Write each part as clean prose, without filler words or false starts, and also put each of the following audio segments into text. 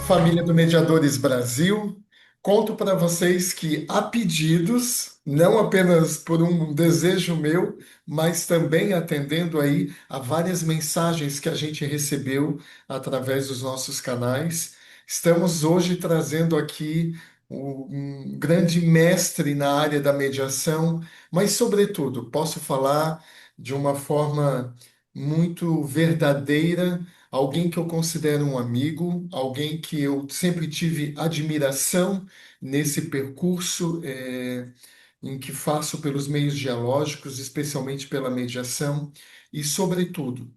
Família do Mediadores Brasil, conto para vocês que há pedidos, não apenas por um desejo meu, mas também atendendo aí a várias mensagens que a gente recebeu através dos nossos canais. Estamos hoje trazendo aqui um grande mestre na área da mediação, mas, sobretudo, posso falar de uma forma muito verdadeira, alguém que eu considero um amigo, alguém que eu sempre tive admiração nesse percurso em que faço pelos meios dialógicos, especialmente pela mediação, e, sobretudo,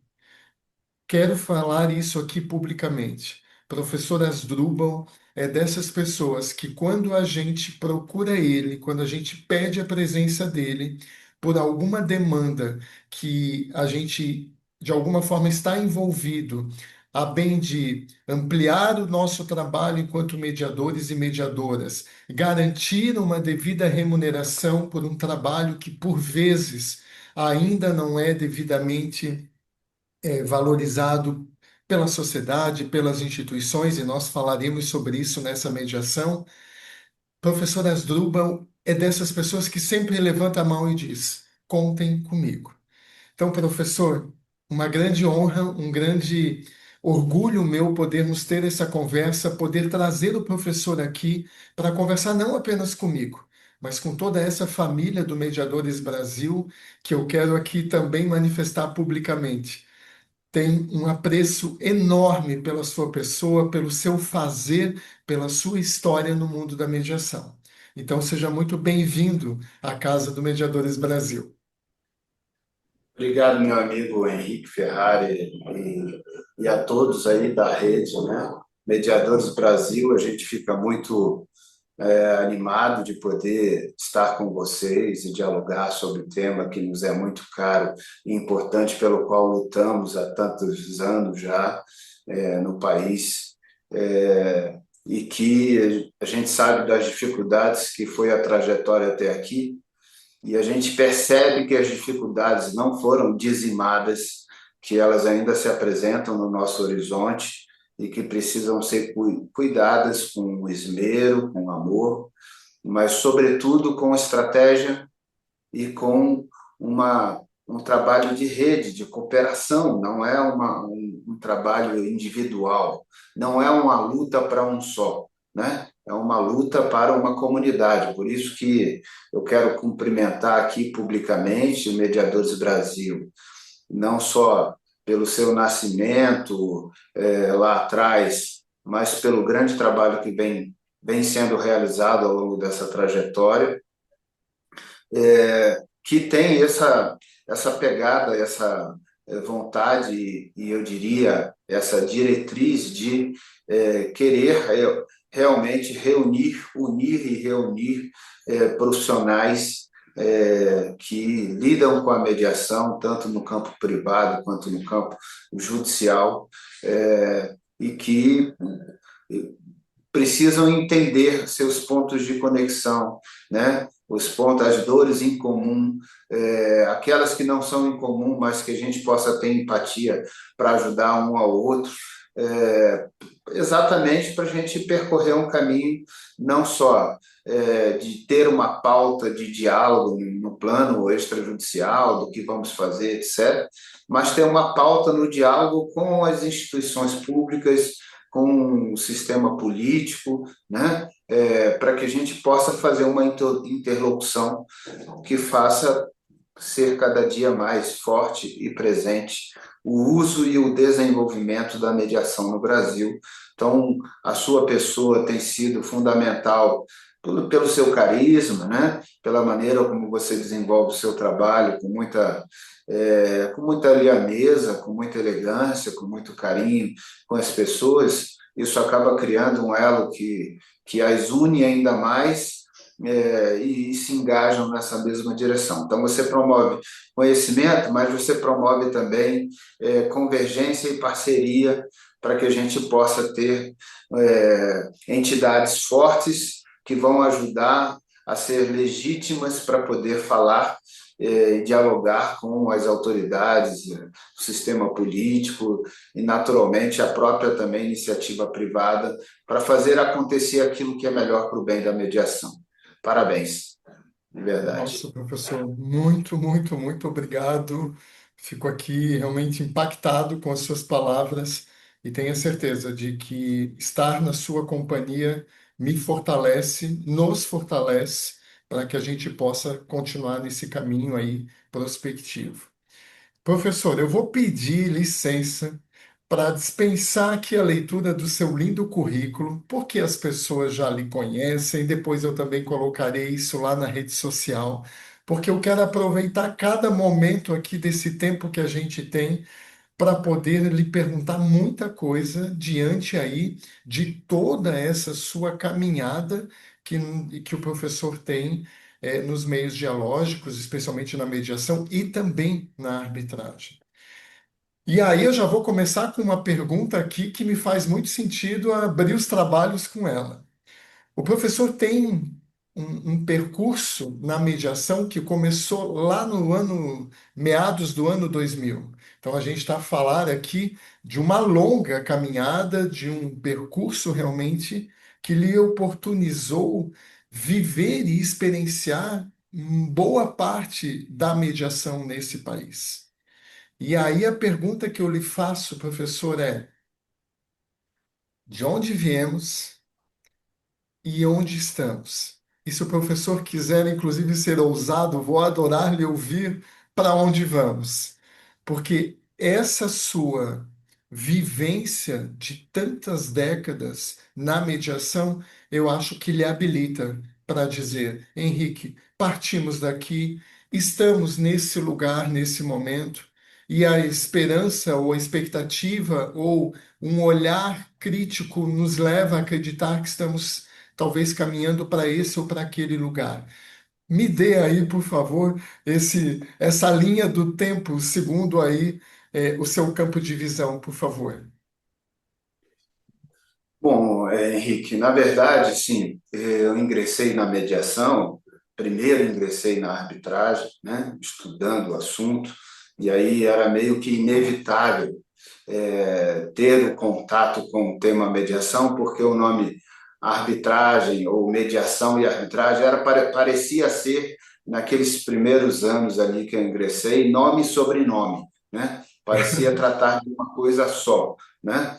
quero falar isso aqui publicamente. Professor Asdrubal é dessas pessoas que, quando a gente procura ele, quando a gente pede a presença dele, por alguma demanda que a gente, de alguma forma, está envolvido, a bem de ampliar o nosso trabalho enquanto mediadores e mediadoras, garantir uma devida remuneração por um trabalho que, por vezes, ainda não é devidamente valorizado pela sociedade, pelas instituições, e nós falaremos sobre isso nessa mediação. Professor Asdrubal é dessas pessoas que sempre levanta a mão e diz: contem comigo. Então, professor, uma grande honra, um grande orgulho meu podermos ter essa conversa, poder trazer o professor aqui para conversar não apenas comigo, mas com toda essa família do Mediadores Brasil, que eu quero aqui também manifestar publicamente. Tem um apreço enorme pela sua pessoa, pelo seu fazer, pela sua história no mundo da mediação. Então, seja muito bem-vindo à Casa do Mediadores Brasil. Obrigado, meu amigo Henrique Ferrari, e a todos aí da rede, né? Mediadores Brasil, a gente fica muito animado de poder estar com vocês e dialogar sobre um tema que nos é muito caro e importante, pelo qual lutamos há tantos anos já no país, e que a gente sabe das dificuldades que foi a trajetória até aqui, e a gente percebe que as dificuldades não foram dizimadas, que elas ainda se apresentam no nosso horizonte e que precisam ser cuidadas com esmero, com amor, mas, sobretudo, com estratégia e com um trabalho de rede, de cooperação. Não é um trabalho individual, não é uma luta para um só, né? É uma luta para uma comunidade. Por isso que eu quero cumprimentar aqui publicamente o Mediadores Brasil, não só pelo seu nascimento lá atrás, mas pelo grande trabalho que vem sendo realizado ao longo dessa trajetória, que tem essa pegada, essa vontade e eu diria essa diretriz de querer realmente unir e reunir profissionais que lidam com a mediação, tanto no campo privado quanto no campo judicial, e que precisam entender seus pontos de conexão, né? Os pontos, as dores em comum, aquelas que não são em comum, mas que a gente possa ter empatia para ajudar um ao outro, exatamente para a gente percorrer um caminho não só de ter uma pauta de diálogo no plano extrajudicial, do que vamos fazer, etc., mas ter uma pauta no diálogo com as instituições públicas, com o sistema político, né? Para que a gente possa fazer uma interlocução que faça ser cada dia mais forte e presente o uso e o desenvolvimento da mediação no Brasil. Então, a sua pessoa tem sido fundamental pelo seu carisma, né? Pela maneira como você desenvolve o seu trabalho com muita lianeza, com muita elegância, com muito carinho com as pessoas. Isso acaba criando um elo que as une ainda mais, e se engajam nessa mesma direção. Então, você promove conhecimento, mas você promove também convergência e parceria para que a gente possa ter entidades fortes que vão ajudar a ser legítimas para poder falar dialogar com as autoridades, o sistema político e, naturalmente, a própria também iniciativa privada para fazer acontecer aquilo que é melhor para o bem da mediação. Parabéns, de verdade. Nossa, professor, muito, muito, muito obrigado. Fico aqui realmente impactado com as suas palavras e tenho certeza de que estar na sua companhia me fortalece, nos fortalece, para que a gente possa continuar nesse caminho aí prospectivo. Professor, eu vou pedir licença para dispensar aqui a leitura do seu lindo currículo, porque as pessoas já lhe conhecem. Depois eu também colocarei isso lá na rede social, porque eu quero aproveitar cada momento aqui desse tempo que a gente tem para poder lhe perguntar muita coisa diante aí de toda essa sua caminhada que o professor tem nos meios dialógicos, especialmente na mediação e também na arbitragem. E aí eu já vou começar com uma pergunta aqui que me faz muito sentido abrir os trabalhos com ela. O professor tem um percurso na mediação que começou lá no ano, meados do ano 2000. Então a gente está a falar aqui de uma longa caminhada, de um percurso realmente que lhe oportunizou viver e experienciar boa parte da mediação nesse país. E aí a pergunta que eu lhe faço, professor, é: de onde viemos? E onde estamos? E se o professor quiser, inclusive, ser ousado, vou adorar lhe ouvir para onde vamos. Porque essa sua vivência de tantas décadas na mediação, eu acho que lhe habilita para dizer: Henrique, partimos daqui, estamos nesse lugar, nesse momento, e a esperança ou a expectativa ou um olhar crítico nos leva a acreditar que estamos talvez caminhando para esse ou para aquele lugar. Me dê aí, por favor, essa linha do tempo, segundo aí o seu campo de visão, por favor. Bom, Henrique, na verdade, sim, eu ingressei na mediação, primeiro ingressei na arbitragem, né, estudando o assunto, e aí era meio que inevitável ter o contato com o tema mediação, porque o nome arbitragem ou mediação e arbitragem parecia ser, naqueles primeiros anos ali que eu ingressei, nome e sobrenome, né? Parecia tratar de uma coisa só, né?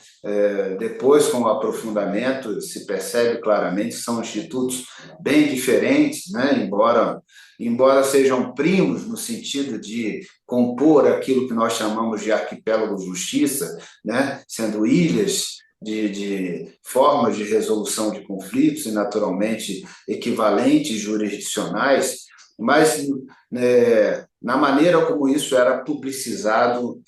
Depois, com o aprofundamento, se percebe claramente que são institutos bem diferentes, né? Embora sejam primos no sentido de compor aquilo que nós chamamos de arquipélago justiça, né? Sendo ilhas de formas de resolução de conflitos e, naturalmente, equivalentes jurisdicionais, mas na maneira como isso era publicizado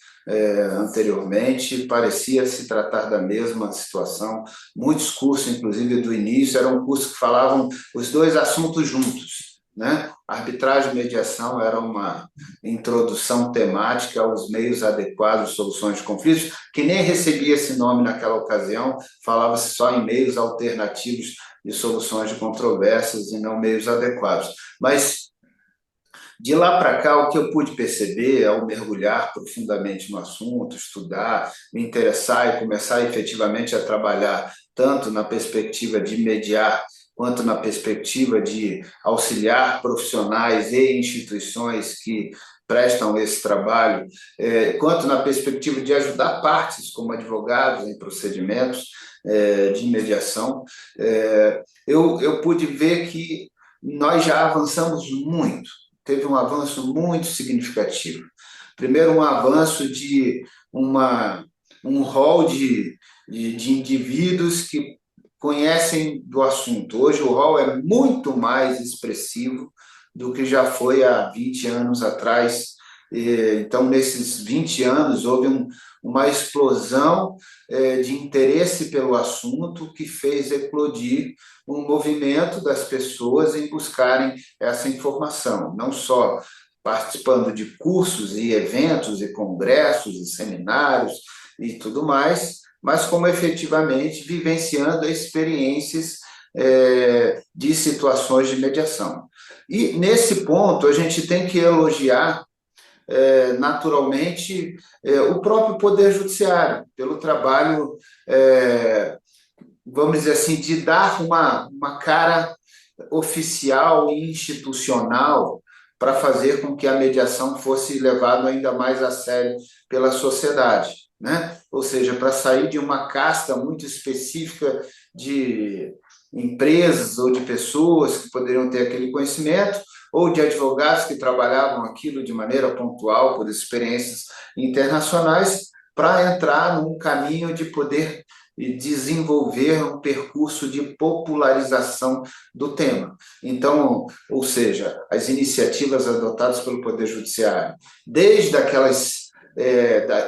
anteriormente, parecia se tratar da mesma situação. Muitos cursos, inclusive do início, eram cursos que falavam os dois assuntos juntos, né? Arbitragem e mediação era uma introdução temática aos meios adequados de soluções de conflitos, que nem recebia esse nome naquela ocasião, falava-se só em meios alternativos de soluções de controvérsias e não meios adequados. Mas de lá para cá, o que eu pude perceber ao mergulhar profundamente no assunto, estudar, me interessar e começar efetivamente a trabalhar tanto na perspectiva de mediar quanto na perspectiva de auxiliar profissionais e instituições que prestam esse trabalho, quanto na perspectiva de ajudar partes como advogados em procedimentos de mediação, eu pude ver que nós já avançamos muito, teve um avanço muito significativo. Primeiro, um avanço de um rol de indivíduos que conhecem do assunto. Hoje o rol é muito mais expressivo do que já foi há 20 anos atrás. Então, nesses 20 anos, houve uma explosão de interesse pelo assunto que fez eclodir um movimento das pessoas em buscarem essa informação, não só participando de cursos e eventos e congressos e seminários e tudo mais, mas como efetivamente vivenciando experiências de situações de mediação. E, nesse ponto, a gente tem que elogiar, naturalmente, o próprio Poder Judiciário, pelo trabalho, é, vamos dizer assim, de dar uma cara oficial e institucional para fazer com que a mediação fosse levada ainda mais a sério pela sociedade, né? Ou seja, para sair de uma casta muito específica de empresas ou de pessoas que poderiam ter aquele conhecimento, ou de advogados que trabalhavam aquilo de maneira pontual por experiências internacionais, para entrar num caminho de poder desenvolver um percurso de popularização do tema. Então, ou seja, as iniciativas adotadas pelo Poder Judiciário, desde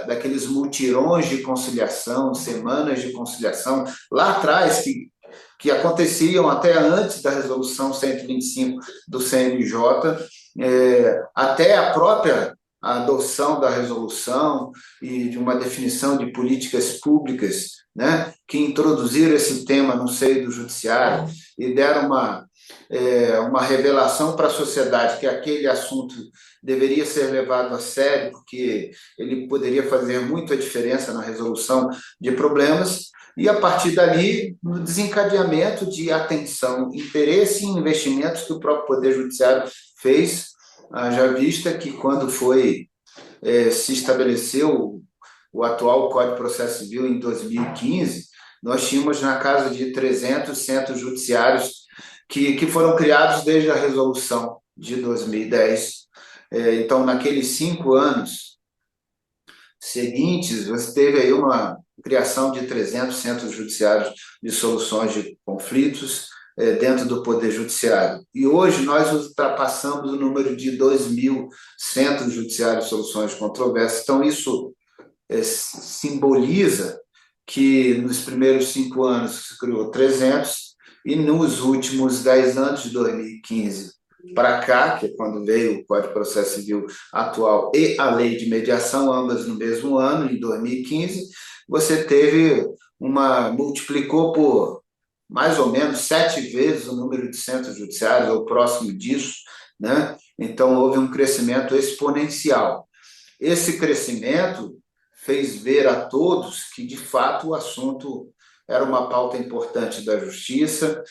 daqueles mutirões de conciliação, semanas de conciliação, lá atrás, que aconteciam até antes da resolução 125 do CNJ, até a própria adoção da resolução e de uma definição de políticas públicas, né, que introduziram esse tema no seio do judiciário e deram uma revelação para a sociedade que aquele assunto deveria ser levado a sério, porque ele poderia fazer muita diferença na resolução de problemas, e a partir dali, no desencadeamento de atenção, interesse e investimentos que o próprio Poder Judiciário fez, já vista que quando se estabeleceu o atual Código de Processo Civil em 2015, nós tínhamos na casa de 300 centros judiciários que foram criados desde a resolução de 2010. Então, naqueles 5 anos seguintes, você teve aí uma criação de 300 centros judiciários de soluções de conflitos dentro do Poder Judiciário. E hoje nós ultrapassamos o número de 2.000 centros judiciários de soluções de controvérsias. Então, isso simboliza que nos primeiros 5 anos se criou 300 e nos últimos 10 anos, de 2015 para cá, que é quando veio o Código de Processo Civil atual e a Lei de Mediação, ambas no mesmo ano, em 2015, você multiplicou por mais ou menos 7 vezes o número de centros judiciários, ou próximo disso, né? Então, houve um crescimento exponencial. Esse crescimento fez ver a todos que, de fato, o assunto era uma pauta importante da justiça.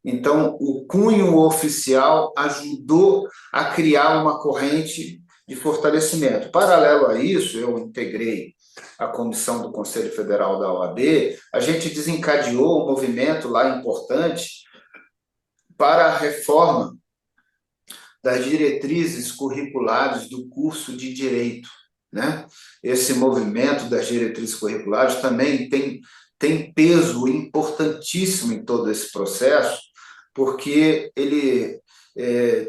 Então, o cunho oficial ajudou a criar uma corrente de fortalecimento. Paralelo a isso, eu integrei a comissão do Conselho Federal da OAB, a gente desencadeou um movimento lá importante para a reforma das diretrizes curriculares do curso de Direito, né? Esse movimento das diretrizes curriculares também tem peso importantíssimo em todo esse processo, porque ele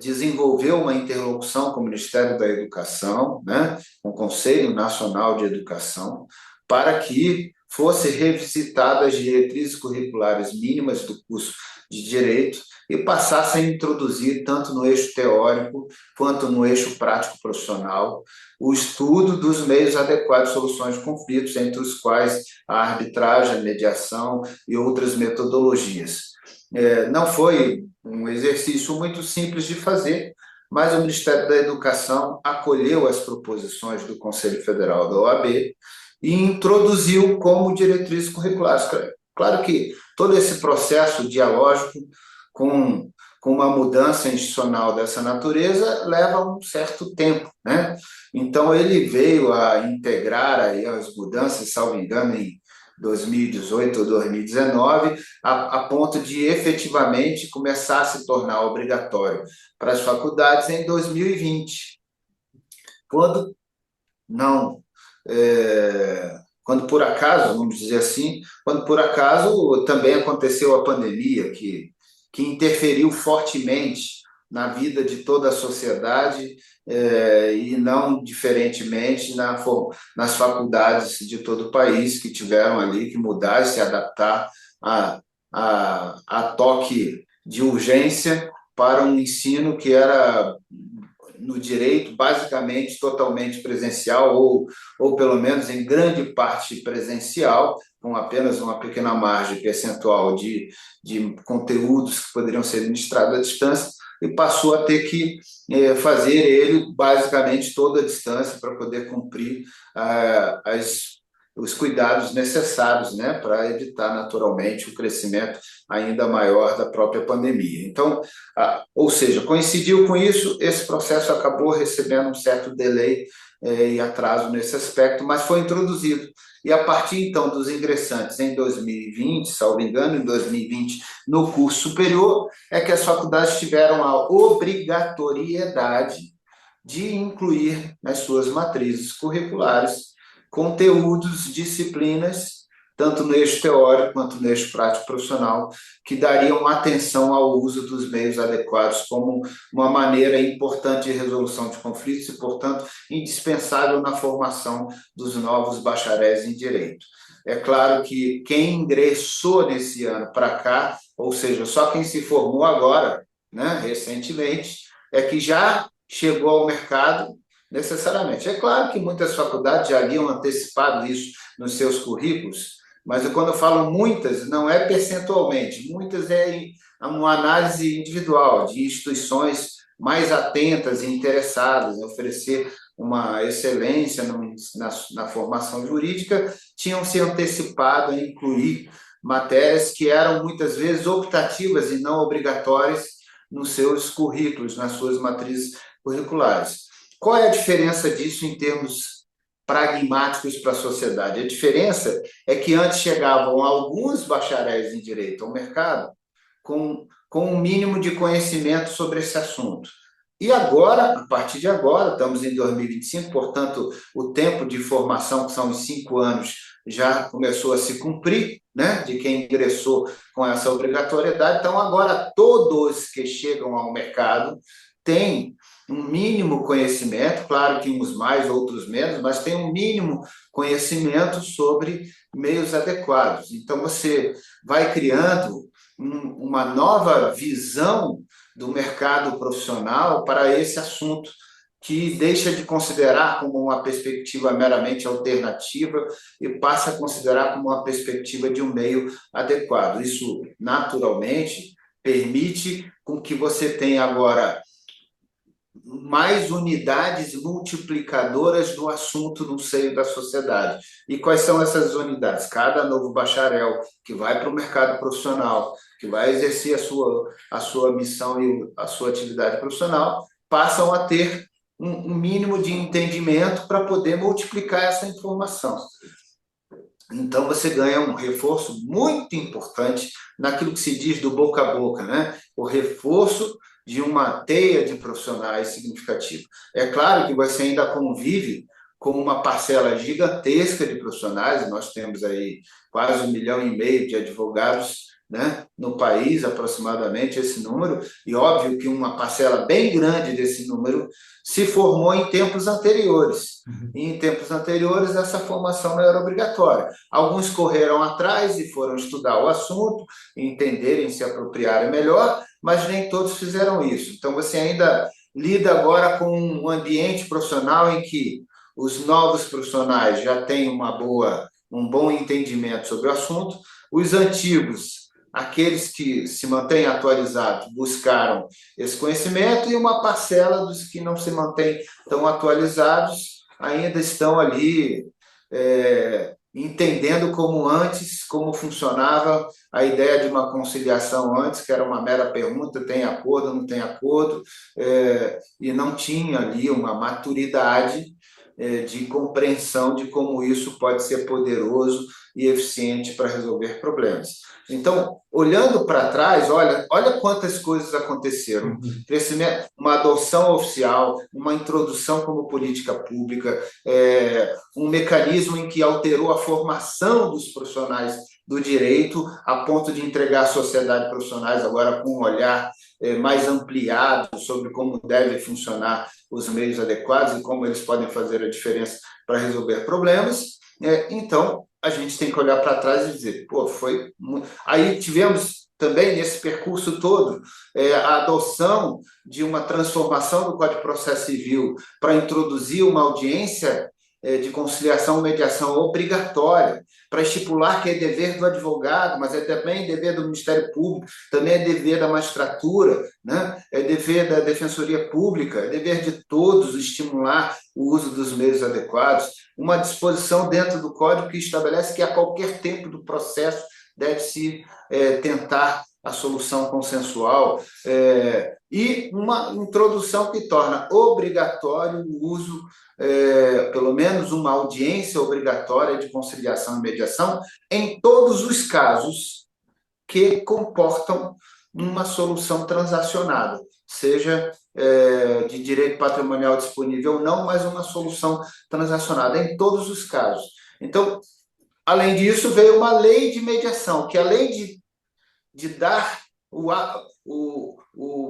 desenvolveu uma interlocução com o Ministério da Educação, né, com o Conselho Nacional de Educação, para que fosse revisitadas as diretrizes curriculares mínimas do curso de Direito e passasse a introduzir, tanto no eixo teórico quanto no eixo prático profissional, o estudo dos meios adequados de soluções de conflitos, entre os quais a arbitragem, a mediação e outras metodologias. Não foi um exercício muito simples de fazer, mas o Ministério da Educação acolheu as proposições do Conselho Federal da OAB e introduziu como diretrizes curriculares. Claro que todo esse processo dialógico com uma mudança institucional dessa natureza leva um certo tempo, né? Então, ele veio a integrar aí as mudanças, salvo engano, em 2018 ou 2019, a ponto de efetivamente começar a se tornar obrigatório para as faculdades em 2020, quando não, quando por acaso, vamos dizer assim, quando por acaso também aconteceu a pandemia, que interferiu fortemente na vida de toda a sociedade, e não diferentemente nas faculdades de todo o país, que tiveram ali que mudar e se adaptar a toque de urgência para um ensino que era, no direito, basicamente totalmente presencial, ou pelo menos em grande parte presencial, com apenas uma pequena margem percentual de conteúdos que poderiam ser ministrados à distância, e passou a ter que fazer ele basicamente toda a distância para poder cumprir os cuidados necessários, né, para evitar naturalmente o crescimento ainda maior da própria pandemia. Então, ou seja, coincidiu com isso, esse processo acabou recebendo um certo delay e atraso nesse aspecto, mas foi introduzido. E a partir então dos ingressantes em 2020, salvo engano, em 2020, no curso superior, é que as faculdades tiveram a obrigatoriedade de incluir nas suas matrizes curriculares conteúdos, disciplinas, tanto no eixo teórico quanto no eixo prático profissional, que dariam atenção ao uso dos meios adequados como uma maneira importante de resolução de conflitos e, portanto, indispensável na formação dos novos bacharéis em direito. É claro que quem ingressou nesse ano para cá, ou seja, só quem se formou agora, né, recentemente, é que já chegou ao mercado necessariamente. É claro que muitas faculdades já haviam antecipado isso nos seus currículos, mas quando eu falo muitas, não é percentualmente, muitas é uma análise individual de instituições mais atentas e interessadas em oferecer uma excelência na formação jurídica, tinham se antecipado a incluir matérias que eram muitas vezes optativas e não obrigatórias nos seus currículos, nas suas matrizes curriculares. Qual é a diferença disso em termos pragmáticos para a sociedade? A diferença é que antes chegavam alguns bacharéis em direito ao mercado com um mínimo de conhecimento sobre esse assunto. E agora, a partir de agora, estamos em 2025, portanto, o tempo de formação, que são os 5 anos, já começou a se cumprir, né, de quem ingressou com essa obrigatoriedade. Então, agora, todos que chegam ao mercado têm um mínimo conhecimento, claro que uns mais, outros menos, mas tem um mínimo conhecimento sobre meios adequados. Então, você vai criando uma nova visão do mercado profissional para esse assunto, que deixa de considerar como uma perspectiva meramente alternativa e passa a considerar como uma perspectiva de um meio adequado. Isso, naturalmente, permite com que você tenha agora mais unidades multiplicadoras do assunto no seio da sociedade. E quais são essas unidades? Cada novo bacharel que vai para o mercado profissional, que vai exercer a sua missão e a sua atividade profissional, passam a ter um mínimo de entendimento para poder multiplicar essa informação. Então, você ganha um reforço muito importante naquilo que se diz do boca a boca, né? O reforço de uma teia de profissionais significativa. É claro que você ainda convive com uma parcela gigantesca de profissionais, nós temos aí quase 1,5 milhão de advogados, né, no país, aproximadamente esse número, e óbvio que uma parcela bem grande desse número se formou em tempos anteriores. E em tempos anteriores, essa formação não era obrigatória. Alguns correram atrás e foram estudar o assunto, entenderem, se apropriarem melhor, mas nem todos fizeram isso. Então, você ainda lida agora com um ambiente profissional em que os novos profissionais já têm um bom entendimento sobre o assunto, os antigos, aqueles que se mantêm atualizados, buscaram esse conhecimento, e uma parcela dos que não se mantêm tão atualizados ainda estão ali entendendo como antes, como funcionava a ideia de uma conciliação antes, que era uma mera pergunta, tem acordo, não tem acordo, e não tinha ali uma maturidade de compreensão de como isso pode ser poderoso e eficiente para resolver problemas. Então, olhando para trás, olha quantas coisas aconteceram. Crescimento, uma adoção oficial, uma introdução como política pública, um mecanismo em que alterou a formação dos profissionais do direito, a ponto de entregar à sociedade profissionais agora com um olhar mais ampliado sobre como devem funcionar os meios adequados e como eles podem fazer a diferença para resolver problemas. Então, a gente tem que olhar para trás e dizer, pô, foi... Aí tivemos também, nesse percurso todo, a adoção de uma transformação do Código de Processo Civil para introduzir uma audiência de conciliação e mediação obrigatória, para estipular que é dever do advogado, mas é também dever do Ministério Público, também é dever da magistratura, né? É dever da Defensoria Pública, é dever de todos estimular o uso dos meios adequados, uma disposição dentro do Código que estabelece que a qualquer tempo do processo deve-se tentar a solução consensual, e uma introdução que torna obrigatório o uso, pelo menos uma audiência obrigatória de conciliação e mediação em todos os casos que comportam uma solução transacionada, seja de direito patrimonial disponível ou não, mas uma solução transacionada em todos os casos. Então, além disso, veio uma lei de mediação, que além de dar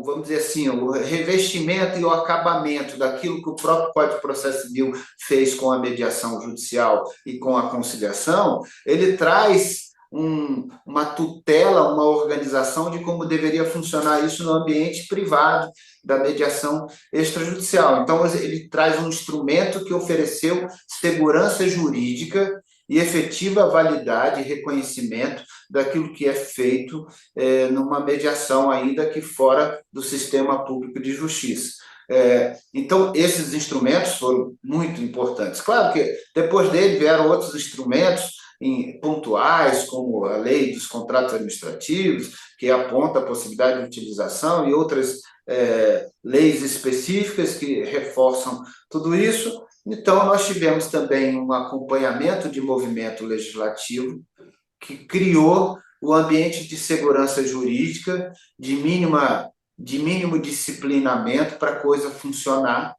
vamos dizer assim, o revestimento e o acabamento daquilo que o próprio Código de Processo Civil fez com a mediação judicial e com a conciliação, ele traz uma tutela, uma organização de como deveria funcionar isso no ambiente privado da mediação extrajudicial. Então, ele traz um instrumento que ofereceu segurança jurídica e efetiva validade e reconhecimento daquilo que é feito numa mediação ainda que fora do sistema público de justiça. Então, esses instrumentos foram muito importantes. Claro que depois dele vieram outros instrumentos pontuais, como a lei dos contratos administrativos, que aponta a possibilidade de utilização, e outras leis específicas que reforçam tudo isso. Então, nós tivemos também um acompanhamento de movimento legislativo que criou o ambiente de segurança jurídica, de mínimo disciplinamento para a coisa funcionar.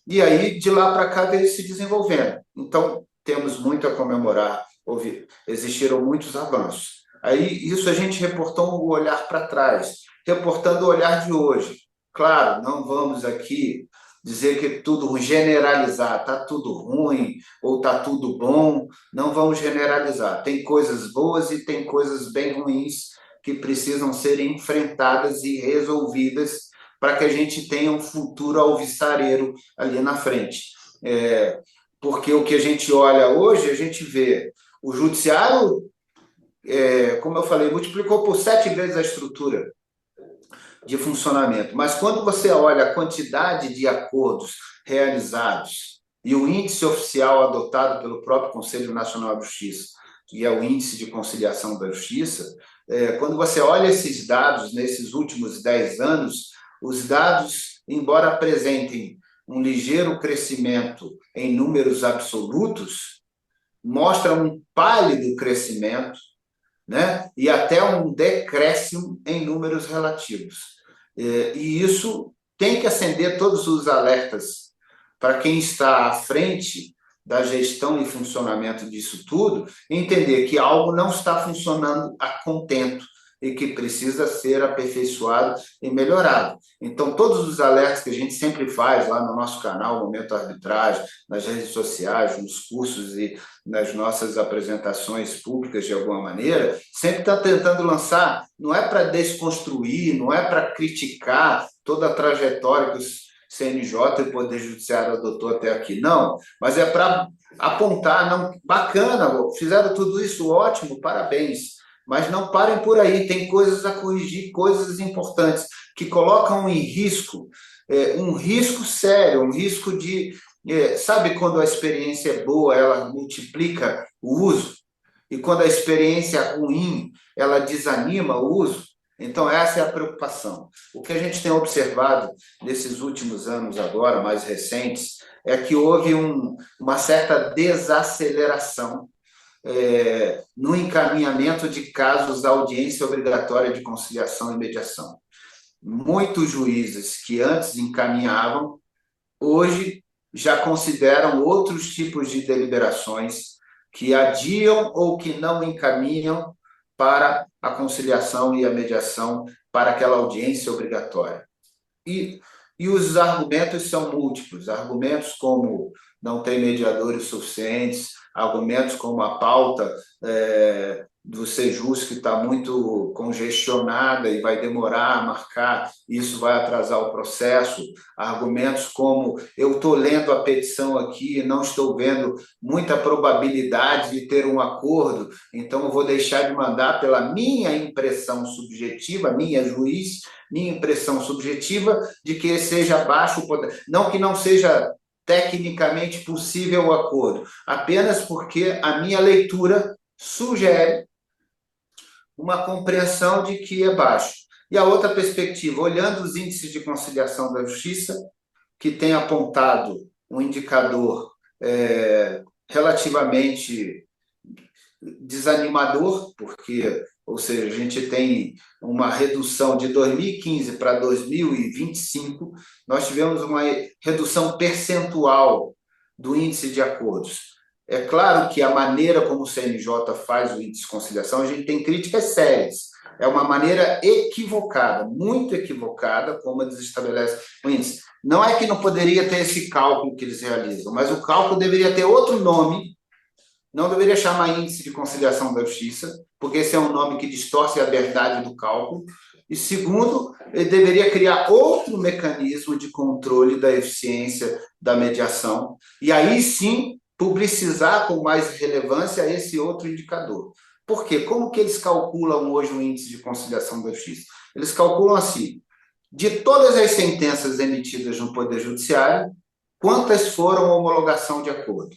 E aí, de lá para cá, veio se desenvolvendo. Então, temos muito a comemorar, existiram muitos avanços. Aí, isso a gente reportou o olhar para trás, reportando o olhar de hoje. Claro, não vamos aqui dizer que tudo generalizar, está tudo ruim ou está tudo bom, não vamos generalizar. Tem coisas boas e tem coisas bem ruins que precisam ser enfrentadas e resolvidas para que a gente tenha um futuro alvissareiro ali na frente. Porque o que a gente olha hoje, a gente vê o judiciário, como eu falei, multiplicou por 7 vezes a estrutura de funcionamento. Mas quando você olha a quantidade de acordos realizados e o índice oficial adotado pelo próprio Conselho Nacional de Justiça, que é o índice de conciliação da justiça, quando você olha esses dados nesses últimos 10 anos, os dados, embora apresentem um ligeiro crescimento em números absolutos, mostram um pálido crescimento, né? E até um decréscimo em números relativos. E isso tem que acender todos os alertas para quem está à frente da gestão e funcionamento disso tudo, entender que algo não está funcionando a contento e que precisa ser aperfeiçoado e melhorado. Então, todos os alertas que a gente sempre faz lá no nosso canal, Momento Arbitragem, nas redes sociais, nos cursos e nas nossas apresentações públicas, de alguma maneira, sempre está tentando lançar, não é para desconstruir, não é para criticar toda a trajetória que os CNJ e o Poder Judiciário adotou até aqui, não, mas é para apontar, não, bacana, fizeram tudo isso, ótimo, parabéns, mas não parem por aí, tem coisas a corrigir, coisas importantes, que colocam em risco, um risco sério, um risco de... sabe quando a experiência é boa, ela multiplica o uso? E quando a experiência é ruim, ela desanima o uso? Então, essa é a preocupação. O que a gente tem observado nesses últimos anos agora, mais recentes, é que houve uma certa desaceleração no encaminhamento de casos à audiência obrigatória de conciliação e mediação. Muitos juízes que antes encaminhavam, hoje já consideram outros tipos de deliberações que adiam ou que não encaminham para a conciliação e a mediação para aquela audiência obrigatória. E os argumentos são múltiplos, argumentos como não tem mediadores suficientes, argumentos como a pauta do Sejus, que está muito congestionada e vai demorar a marcar, isso vai atrasar o processo, argumentos como eu estou lendo a petição aqui e não estou vendo muita probabilidade de ter um acordo, então eu vou deixar de mandar pela minha impressão subjetiva, minha juiz, minha impressão subjetiva de que seja baixo o poder. Não que não seja tecnicamente possível o acordo, apenas porque a minha leitura sugere uma compreensão de que é baixo. E a outra perspectiva, olhando os índices de conciliação da justiça, que tem apontado um indicador relativamente desanimador, porque, ou seja, a gente tem uma redução de 2015 para 2025, nós tivemos uma redução percentual do índice de acordos. É claro que a maneira como o CNJ faz o índice de conciliação, a gente tem críticas sérias. É uma maneira equivocada, muito equivocada, como eles estabelecem o índice. Não é que não poderia ter esse cálculo que eles realizam, mas o cálculo deveria ter outro nome, não deveria chamar índice de conciliação da justiça, porque esse é um nome que distorce a verdade do cálculo. E segundo, ele deveria criar outro mecanismo de controle da eficiência da mediação, e aí sim publicizar com mais relevância esse outro indicador. Por quê? Como que eles calculam hoje o índice de conciliação da justiça? Eles calculam assim: de todas as sentenças emitidas no Poder Judiciário, quantas foram homologação de acordo?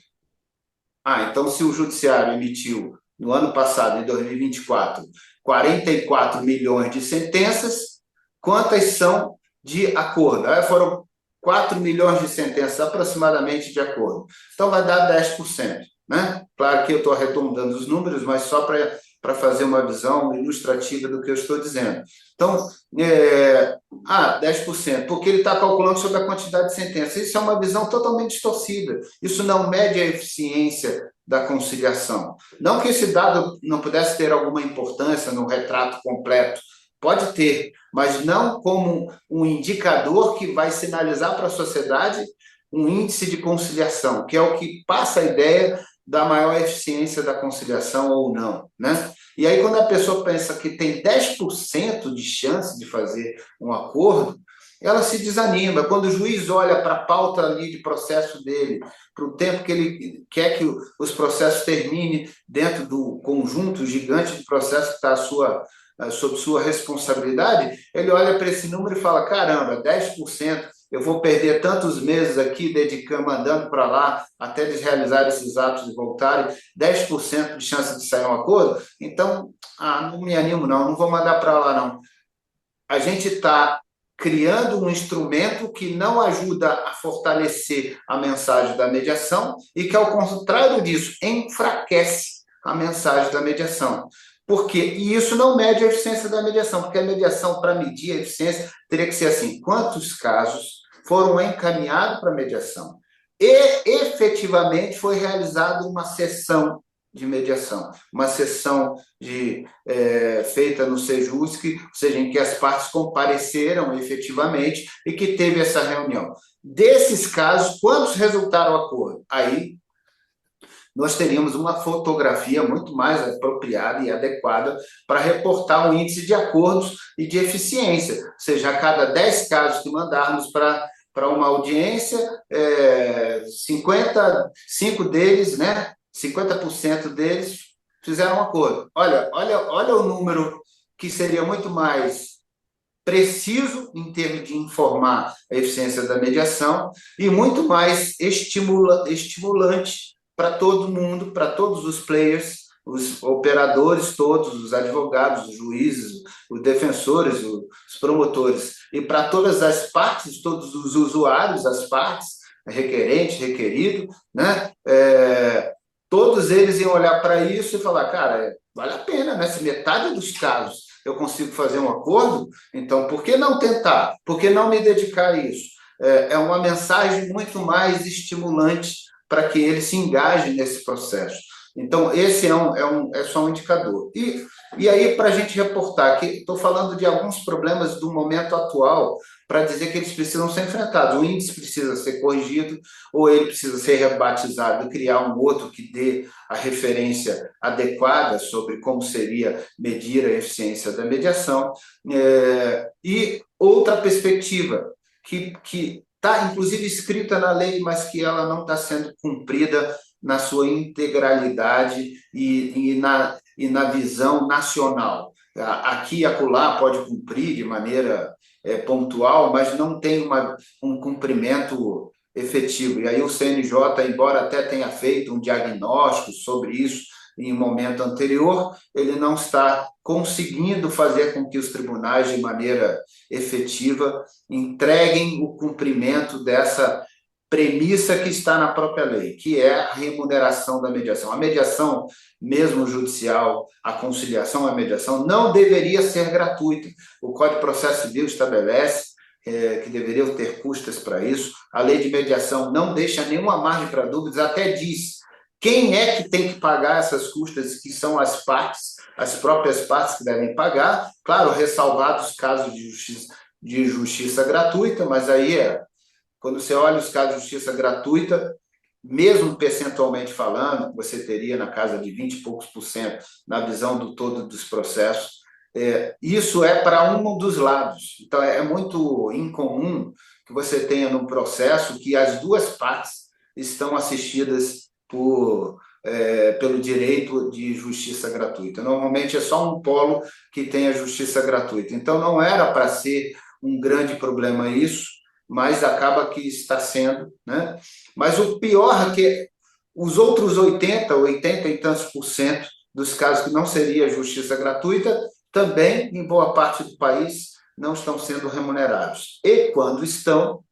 Então, se o Judiciário emitiu, no ano passado, em 2024, 44 milhões de sentenças, quantas são de acordo? Foram 4 milhões de sentenças, aproximadamente, de acordo. Então, vai dar 10%. Né? Claro que eu estou arredondando os números, mas só para fazer uma visão ilustrativa do que eu estou dizendo. Então, 10%, porque ele está calculando sobre a quantidade de sentenças. Isso é uma visão totalmente distorcida. Isso não mede a eficiência da conciliação. Não que esse dado não pudesse ter alguma importância no retrato completo, pode ter, mas não como um indicador que vai sinalizar para a sociedade um índice de conciliação, que é o que passa a ideia da maior eficiência da conciliação ou não, né? E aí, quando a pessoa pensa que tem 10% de chance de fazer um acordo, ela se desanima. Quando o juiz olha para a pauta ali de processo dele, para o tempo que ele quer que os processos terminem dentro do conjunto gigante de processos que está sob sua responsabilidade, ele olha para esse número e fala: caramba, 10%, eu vou perder tantos meses aqui dedicando, mandando para lá, até eles realizarem esses atos e voltarem, 10% de chance de sair um acordo, então, não me animo não vou mandar para lá não. A gente está criando um instrumento que não ajuda a fortalecer a mensagem da mediação e que, ao contrário disso, enfraquece a mensagem da mediação. Por quê? E isso não mede a eficiência da mediação, porque a mediação, para medir a eficiência, teria que ser assim: quantos casos foram encaminhados para mediação e efetivamente foi realizada uma sessão de mediação, uma sessão feita no Sejusc, ou seja, em que as partes compareceram efetivamente e que teve essa reunião. Desses casos, quantos resultaram acordo? Aí nós teríamos uma fotografia muito mais apropriada e adequada para reportar o índice de acordos e de eficiência, ou seja, a cada 10 casos que mandarmos para uma audiência, 55 deles, né, 50% deles fizeram um acordo. Olha o número que seria muito mais preciso em termos de informar a eficiência da mediação e muito mais estimulante para todo mundo, para todos os players, os operadores todos, os advogados, os juízes, os defensores, os promotores, e para todas as partes, todos os usuários, as partes, requerente, requerido, né? Todos eles iam olhar para isso e falar: cara, vale a pena, né? Se metade dos casos eu consigo fazer um acordo, então por que não tentar? Por que não me dedicar a isso? É uma mensagem muito mais estimulante para que ele se engaje nesse processo. Então, esse é só um indicador. E aí, para a gente reportar, que estou falando de alguns problemas do momento atual, para dizer que eles precisam ser enfrentados. O índice precisa ser corrigido, ou ele precisa ser rebatizado, criar um outro que dê a referência adequada sobre como seria medir a eficiência da mediação. E outra perspectiva, que está, inclusive, escrita na lei, mas que ela não está sendo cumprida na sua integralidade e na visão nacional. Aqui e acolá pode cumprir de maneira pontual, mas não tem um cumprimento efetivo. E aí o CNJ, embora até tenha feito um diagnóstico sobre isso em um momento anterior, ele não está conseguindo fazer com que os tribunais, de maneira efetiva, entreguem o cumprimento dessa premissa que está na própria lei, que é a remuneração da mediação. A mediação, mesmo judicial, a conciliação, a mediação, não deveria ser gratuita. O Código de Processo Civil estabelece que deveriam ter custas para isso. A lei de mediação não deixa nenhuma margem para dúvidas, até diz quem é que tem que pagar essas custas, que são as partes, as próprias partes que devem pagar, claro, ressalvados casos de justiça gratuita, mas aí quando você olha os casos de justiça gratuita, mesmo percentualmente falando, você teria na casa de 20 e poucos por cento na visão do todo dos processos, isso é para um dos lados. Então, é muito incomum que você tenha no processo que as duas partes estão assistidas pelo direito de justiça gratuita. Normalmente é só um polo que tem a justiça gratuita. Então, não era para ser um grande problema isso, mas acaba que está sendo, né? Mas o pior é que os outros 80 e tantos por cento dos casos que não seria justiça gratuita, também, em boa parte do país, não estão sendo remunerados. E quando estão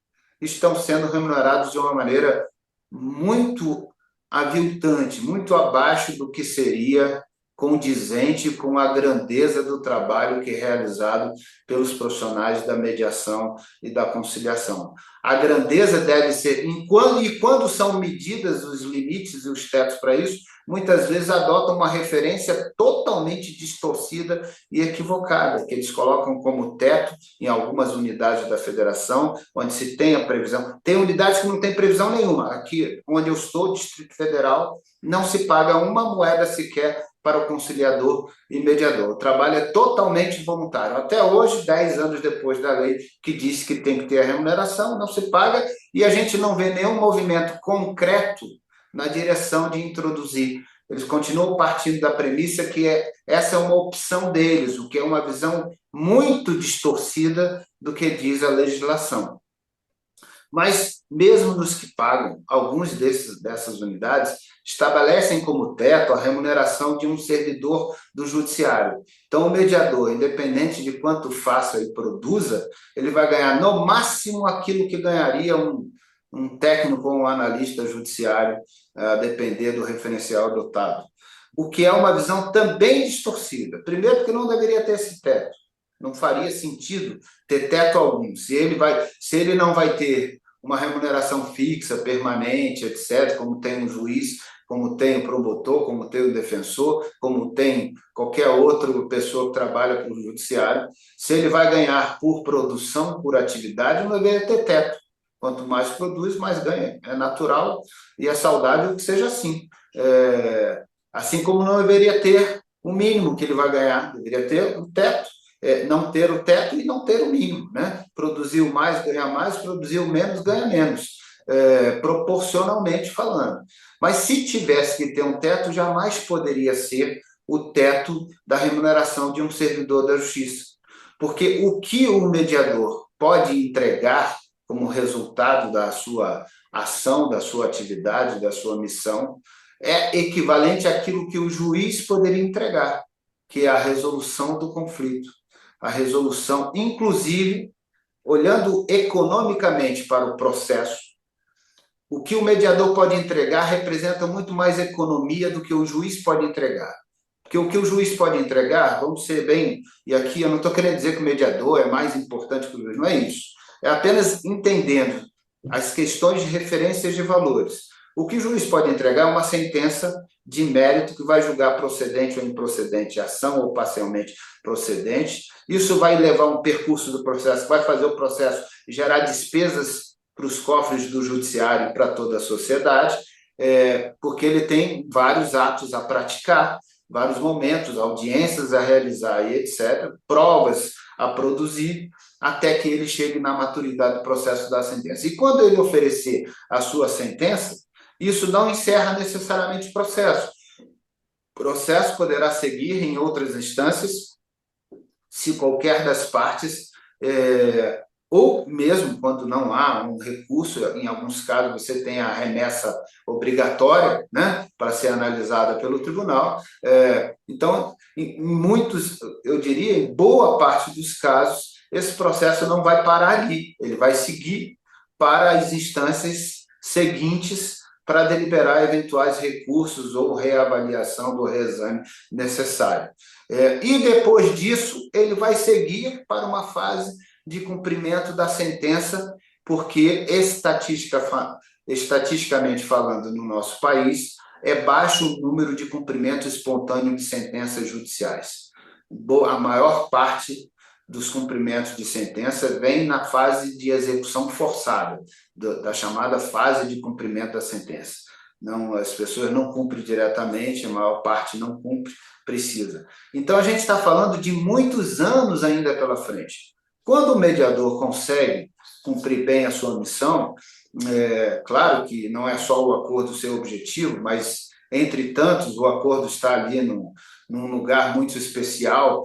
sendo remunerados de uma maneira muito aviltante, muito abaixo do que seria condizente com a grandeza do trabalho que é realizado pelos profissionais da mediação e da conciliação. A grandeza deve ser, quando são medidas os limites e os tetos para isso, muitas vezes adotam uma referência totalmente distorcida e equivocada, que eles colocam como teto em algumas unidades da federação, onde se tem a previsão. Tem unidades que não tem previsão nenhuma. Aqui, onde eu estou, Distrito Federal, não se paga uma moeda sequer para o conciliador e mediador. O trabalho é totalmente voluntário. Até hoje, 10 anos depois da lei que diz que tem que ter a remuneração, não se paga e a gente não vê nenhum movimento concreto na direção de introduzir. Eles continuam partindo da premissa que essa é uma opção deles, o que é uma visão muito distorcida do que diz a legislação. Mas, mesmo nos que pagam, alguns dessas unidades estabelecem como teto a remuneração de um servidor do judiciário. Então, o mediador, independente de quanto faça e produza, ele vai ganhar no máximo aquilo que ganharia um técnico ou um analista judiciário, a depender do referencial adotado. O que é uma visão também distorcida. Primeiro, porque não deveria ter esse teto. Não faria sentido ter teto algum. Se ele não vai ter uma remuneração fixa, permanente, etc., como tem um juiz, como tem o promotor, como tem o defensor, como tem qualquer outra pessoa que trabalha para o judiciário, se ele vai ganhar por produção, por atividade, não deveria ter teto. Quanto mais produz, mais ganha. É natural e é saudável que seja assim. Assim como não deveria ter o mínimo que ele vai ganhar, deveria ter o teto. Não ter o teto e não ter o mínimo, né? Produziu mais, ganha mais, produziu menos, ganha menos, proporcionalmente falando. Mas se tivesse que ter um teto, jamais poderia ser o teto da remuneração de um servidor da justiça. Porque o que o mediador pode entregar como resultado da sua ação, da sua atividade, da sua missão, é equivalente àquilo que o juiz poderia entregar, que é a resolução do conflito. A resolução, inclusive, olhando economicamente para o processo, o que o mediador pode entregar representa muito mais economia do que o juiz pode entregar. Porque o que o juiz pode entregar, vamos ser bem, e aqui eu não estou querendo dizer que o mediador é mais importante que o juiz, não é isso. É apenas entendendo as questões de referências de valores. O que o juiz pode entregar é uma sentença de mérito que vai julgar procedente ou improcedente a ação ou parcialmente procedente. Isso vai levar um percurso do processo, vai fazer o processo gerar despesas para os cofres do judiciário e para toda a sociedade, porque ele tem vários atos a praticar, vários momentos, audiências a realizar e etc., provas a produzir, até que ele chegue na maturidade do processo da sentença. E quando ele oferecer a sua sentença, isso não encerra necessariamente o processo. O processo poderá seguir em outras instâncias, se qualquer das partes, ou mesmo quando não há um recurso, em alguns casos você tem a remessa obrigatória, né, para ser analisada pelo tribunal. Então, em muitos, eu diria, em boa parte dos casos, esse processo não vai parar ali, ele vai seguir para as instâncias seguintes para deliberar eventuais recursos ou reavaliação do reexame necessário. E depois disso, ele vai seguir para uma fase de cumprimento da sentença, porque estatisticamente falando no nosso país, é baixo o número de cumprimento espontâneo de sentenças judiciais. A maior parte dos cumprimentos de sentença vem na fase de execução forçada, da chamada fase de cumprimento da sentença. Não, as pessoas não cumprem diretamente, a maior parte não cumpre, precisa. Então, a gente está falando de muitos anos ainda pela frente. Quando o mediador consegue cumprir bem a sua missão, claro que não é só o acordo ser objetivo, mas, entre tantos, o acordo está ali num lugar muito especial.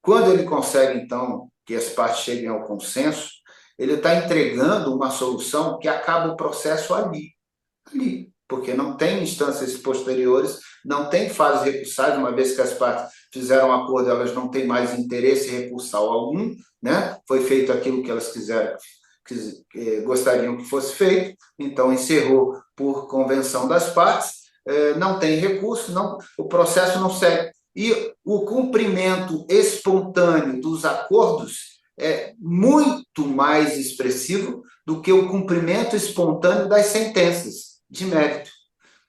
Quando ele consegue, então, que as partes cheguem ao consenso, ele está entregando uma solução que acaba o processo ali, porque não tem instâncias posteriores, não tem fase recursais, uma vez que as partes fizeram um acordo, elas não têm mais interesse recursal algum, né? Foi feito aquilo que elas gostariam que fosse feito, então encerrou por convenção das partes, não tem recurso, o processo não segue. E o cumprimento espontâneo dos acordos é muito mais expressivo do que o cumprimento espontâneo das sentenças de mérito,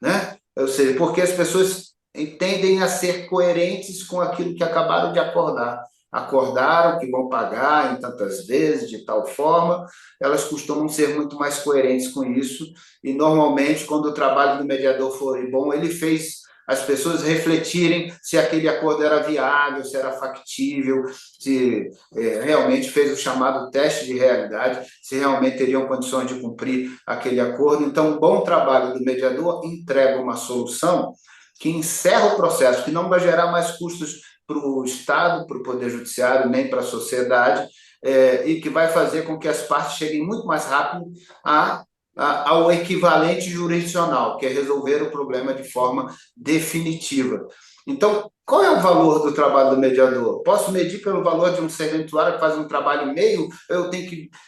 né? Ou seja, porque as pessoas tendem a ser coerentes com aquilo que acabaram de acordar. Acordaram que vão pagar em tantas vezes, de tal forma, elas costumam ser muito mais coerentes com isso, e normalmente, quando o trabalho do mediador for bom, ele fez as pessoas refletirem se aquele acordo era viável, se era factível, se realmente fez o chamado teste de realidade, se realmente teriam condições de cumprir aquele acordo. Então, um bom trabalho do mediador entrega uma solução que encerra o processo, que não vai gerar mais custos para o Estado, para o Poder Judiciário, nem para a sociedade, e que vai fazer com que as partes cheguem muito mais rápido ao equivalente jurisdicional, que é resolver o problema de forma definitiva. Então, qual é o valor do trabalho do mediador? Posso medir pelo valor de um serventuário que faz um trabalho meio?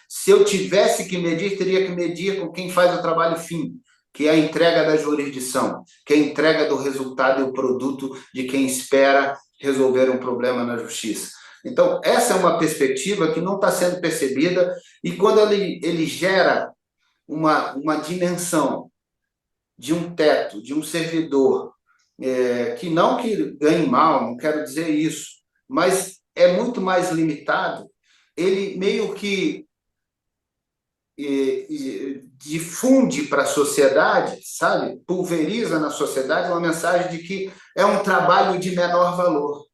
Se eu tivesse que medir, teria que medir com quem faz o trabalho fim, que é a entrega da jurisdição, que é a entrega do resultado e o produto de quem espera resolver um problema na justiça. Então, essa é uma perspectiva que não está sendo percebida, e quando ele gera uma dimensão de um teto, de um servidor, que não que ganhe mal, não quero dizer isso, mas é muito mais limitado, ele meio que difunde para a sociedade, sabe? Pulveriza na sociedade uma mensagem de que é um trabalho de menor valor.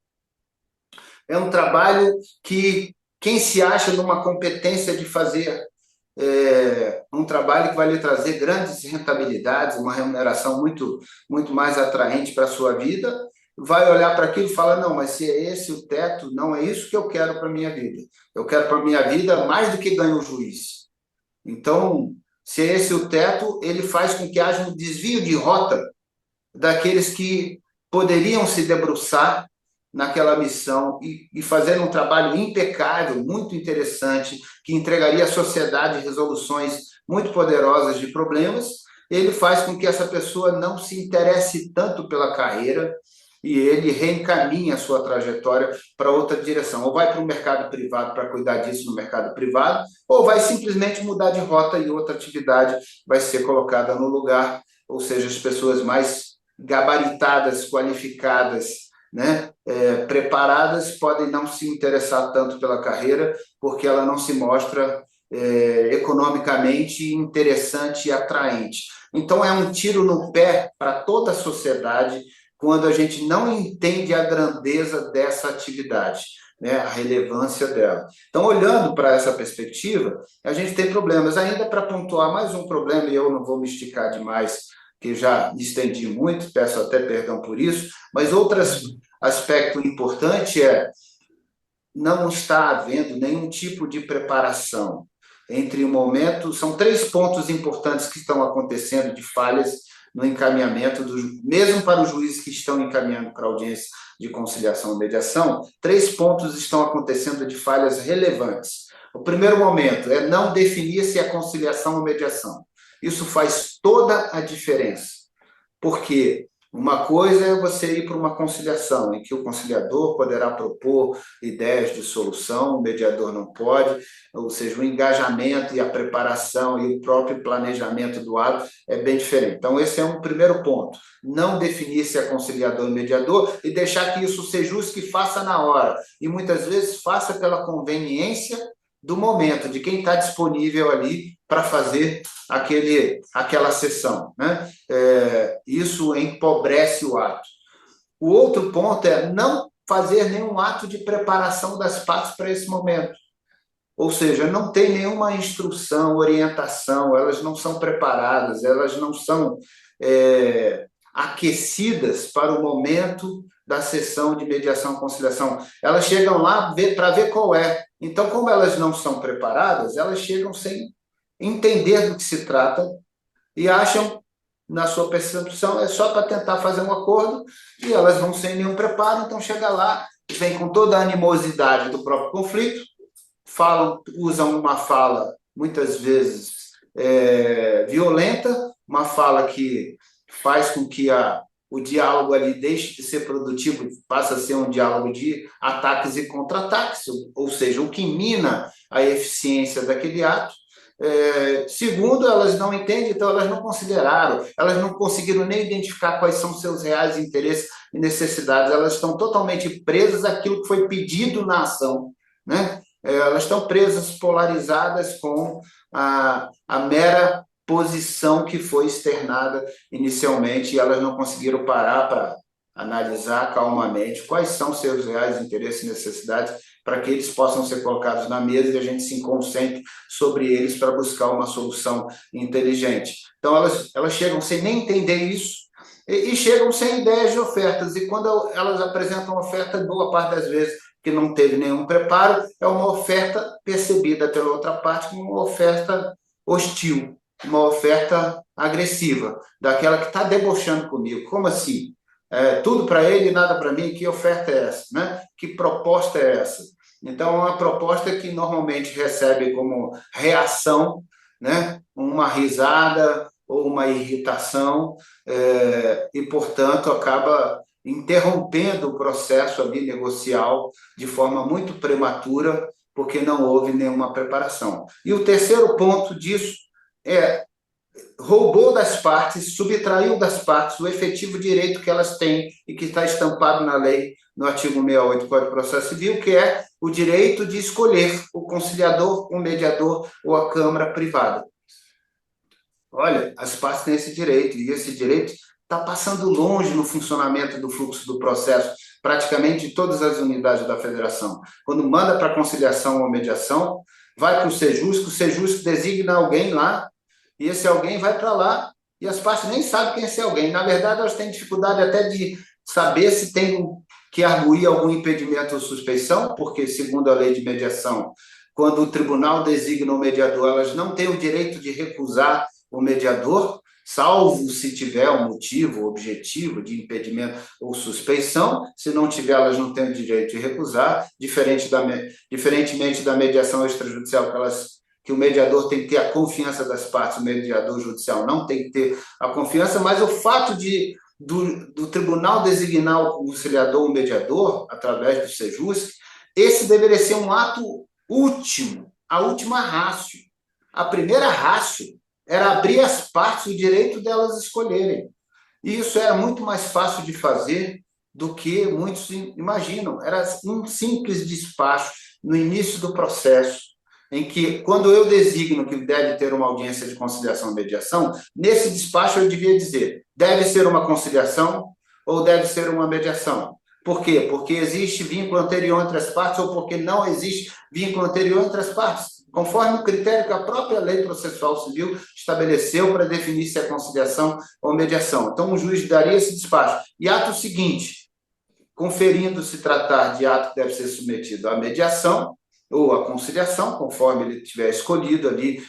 É um trabalho que quem se acha numa competência de fazer um trabalho que vai lhe trazer grandes rentabilidades, uma remuneração muito, muito mais atraente para a sua vida, vai olhar para aquilo e falar, não, mas se é esse o teto, não é isso que eu quero para a minha vida. Eu quero para a minha vida mais do que ganha o juiz. Então, se é esse o teto, ele faz com que haja um desvio de rota daqueles que poderiam se debruçar naquela missão e fazer um trabalho impecável, muito interessante, que entregaria à sociedade resoluções muito poderosas de problemas. Ele faz com que essa pessoa não se interesse tanto pela carreira, e ele reencaminha a sua trajetória para outra direção. Ou vai para o mercado privado para cuidar disso no mercado privado, ou vai simplesmente mudar de rota e outra atividade vai ser colocada no lugar, ou seja, as pessoas mais gabaritadas, qualificadas, né, preparadas, podem não se interessar tanto pela carreira, porque ela não se mostra economicamente interessante e atraente. Então, é um tiro no pé para toda a sociedade quando a gente não entende a grandeza dessa atividade, né, a relevância dela. Então, olhando para essa perspectiva, a gente tem problemas. Ainda para pontuar mais um problema, e eu não vou me esticar demais, que já me estendi muito, peço até perdão por isso, mas outro aspecto importante é não está havendo nenhum tipo de preparação entre o momento. São três pontos importantes que estão acontecendo de falhas no encaminhamento, mesmo para os juízes que estão encaminhando para a audiência de conciliação e mediação, três pontos estão acontecendo de falhas relevantes. O primeiro momento é não definir se é conciliação ou mediação. Isso faz toda a diferença, porque uma coisa é você ir para uma conciliação, em que o conciliador poderá propor ideias de solução, o mediador não pode, ou seja, o engajamento e a preparação e o próprio planejamento do ato é bem diferente. Então, esse é um primeiro ponto. Não definir se é conciliador ou mediador e deixar que isso seja justo, que faça na hora. E muitas vezes faça pela conveniência do momento, de quem está disponível ali para fazer aquela sessão, né? Isso empobrece o ato. O outro ponto é não fazer nenhum ato de preparação das partes para esse momento. Ou seja, não tem nenhuma instrução, orientação, elas não são preparadas, elas não são aquecidas para o momento da sessão de mediação e conciliação. Elas chegam lá para ver qual é. Então, como elas não são preparadas, elas chegam sem entender do que se trata e acham, na sua percepção, é só para tentar fazer um acordo, e elas vão sem nenhum preparo. Então chega lá, vem com toda a animosidade do próprio conflito, usam uma fala, muitas vezes, violenta, uma fala que faz com que o diálogo ali deixe de ser produtivo, passa a ser um diálogo de ataques e contra-ataques, ou seja, o que mina a eficiência daquele ato. Segundo, elas não entendem, então elas não consideraram, elas não conseguiram nem identificar quais são seus reais interesses e necessidades, elas estão totalmente presas àquilo que foi pedido na ação, né? Elas estão presas, polarizadas com a mera posição que foi externada inicialmente, e elas não conseguiram parar para analisar calmamente quais são seus reais interesses e necessidades, para que eles possam ser colocados na mesa e a gente se concentre sobre eles para buscar uma solução inteligente. Então, elas chegam sem nem entender isso e chegam sem ideias de ofertas. E quando elas apresentam oferta, boa parte das vezes que não teve nenhum preparo, é uma oferta percebida pela outra parte como uma oferta hostil, uma oferta agressiva, daquela que está debochando comigo. Como assim? Tudo para ele e nada para mim, que oferta é essa? Né? Que proposta é essa? Então, é uma proposta que normalmente recebe como reação, né, uma risada ou uma irritação, e, portanto, acaba interrompendo o processo ali negocial de forma muito prematura, porque não houve nenhuma preparação. E o terceiro ponto disso é roubou das partes, subtraiu das partes o efetivo direito que elas têm e que está estampado na lei, no artigo 68 do Código de Processo Civil, que é o direito de escolher o conciliador, o mediador ou a Câmara privada. Olha, as partes têm esse direito, e esse direito está passando longe no funcionamento do fluxo do processo, praticamente em todas as unidades da federação. Quando manda para conciliação ou mediação, vai para o Sejusc, o Sejusc designa alguém lá, e esse alguém vai para lá, e as partes nem sabem quem é esse alguém. Na verdade, elas têm dificuldade até de saber se tem que arguir algum impedimento ou suspeição, porque, segundo a lei de mediação, quando o tribunal designa o mediador, elas não têm o direito de recusar o mediador, salvo se tiver um motivo objetivo de impedimento ou suspeição. Se não tiver, elas não têm o direito de recusar, diferentemente da mediação extrajudicial, que o mediador tem que ter a confiança das partes, o mediador judicial não tem que ter a confiança, mas o fato de do tribunal designar o conciliador ou mediador, através do SEJUSC, esse deveria ser um ato último, a última rácio. A primeira rácio era abrir às partes o direito delas escolherem. E isso era muito mais fácil de fazer do que muitos imaginam. Era um simples despacho no início do processo, em que, quando eu designo que deve ter uma audiência de conciliação e mediação, nesse despacho eu devia dizer, deve ser uma conciliação ou deve ser uma mediação. Por quê? Porque existe vínculo anterior entre as partes ou porque não existe vínculo anterior entre as partes, conforme o critério que a própria lei processual civil estabeleceu para definir se é conciliação ou mediação. Então, o juiz daria esse despacho. E ato seguinte, conferindo se tratar de ato que deve ser submetido à mediação ou à conciliação, conforme ele tiver escolhido ali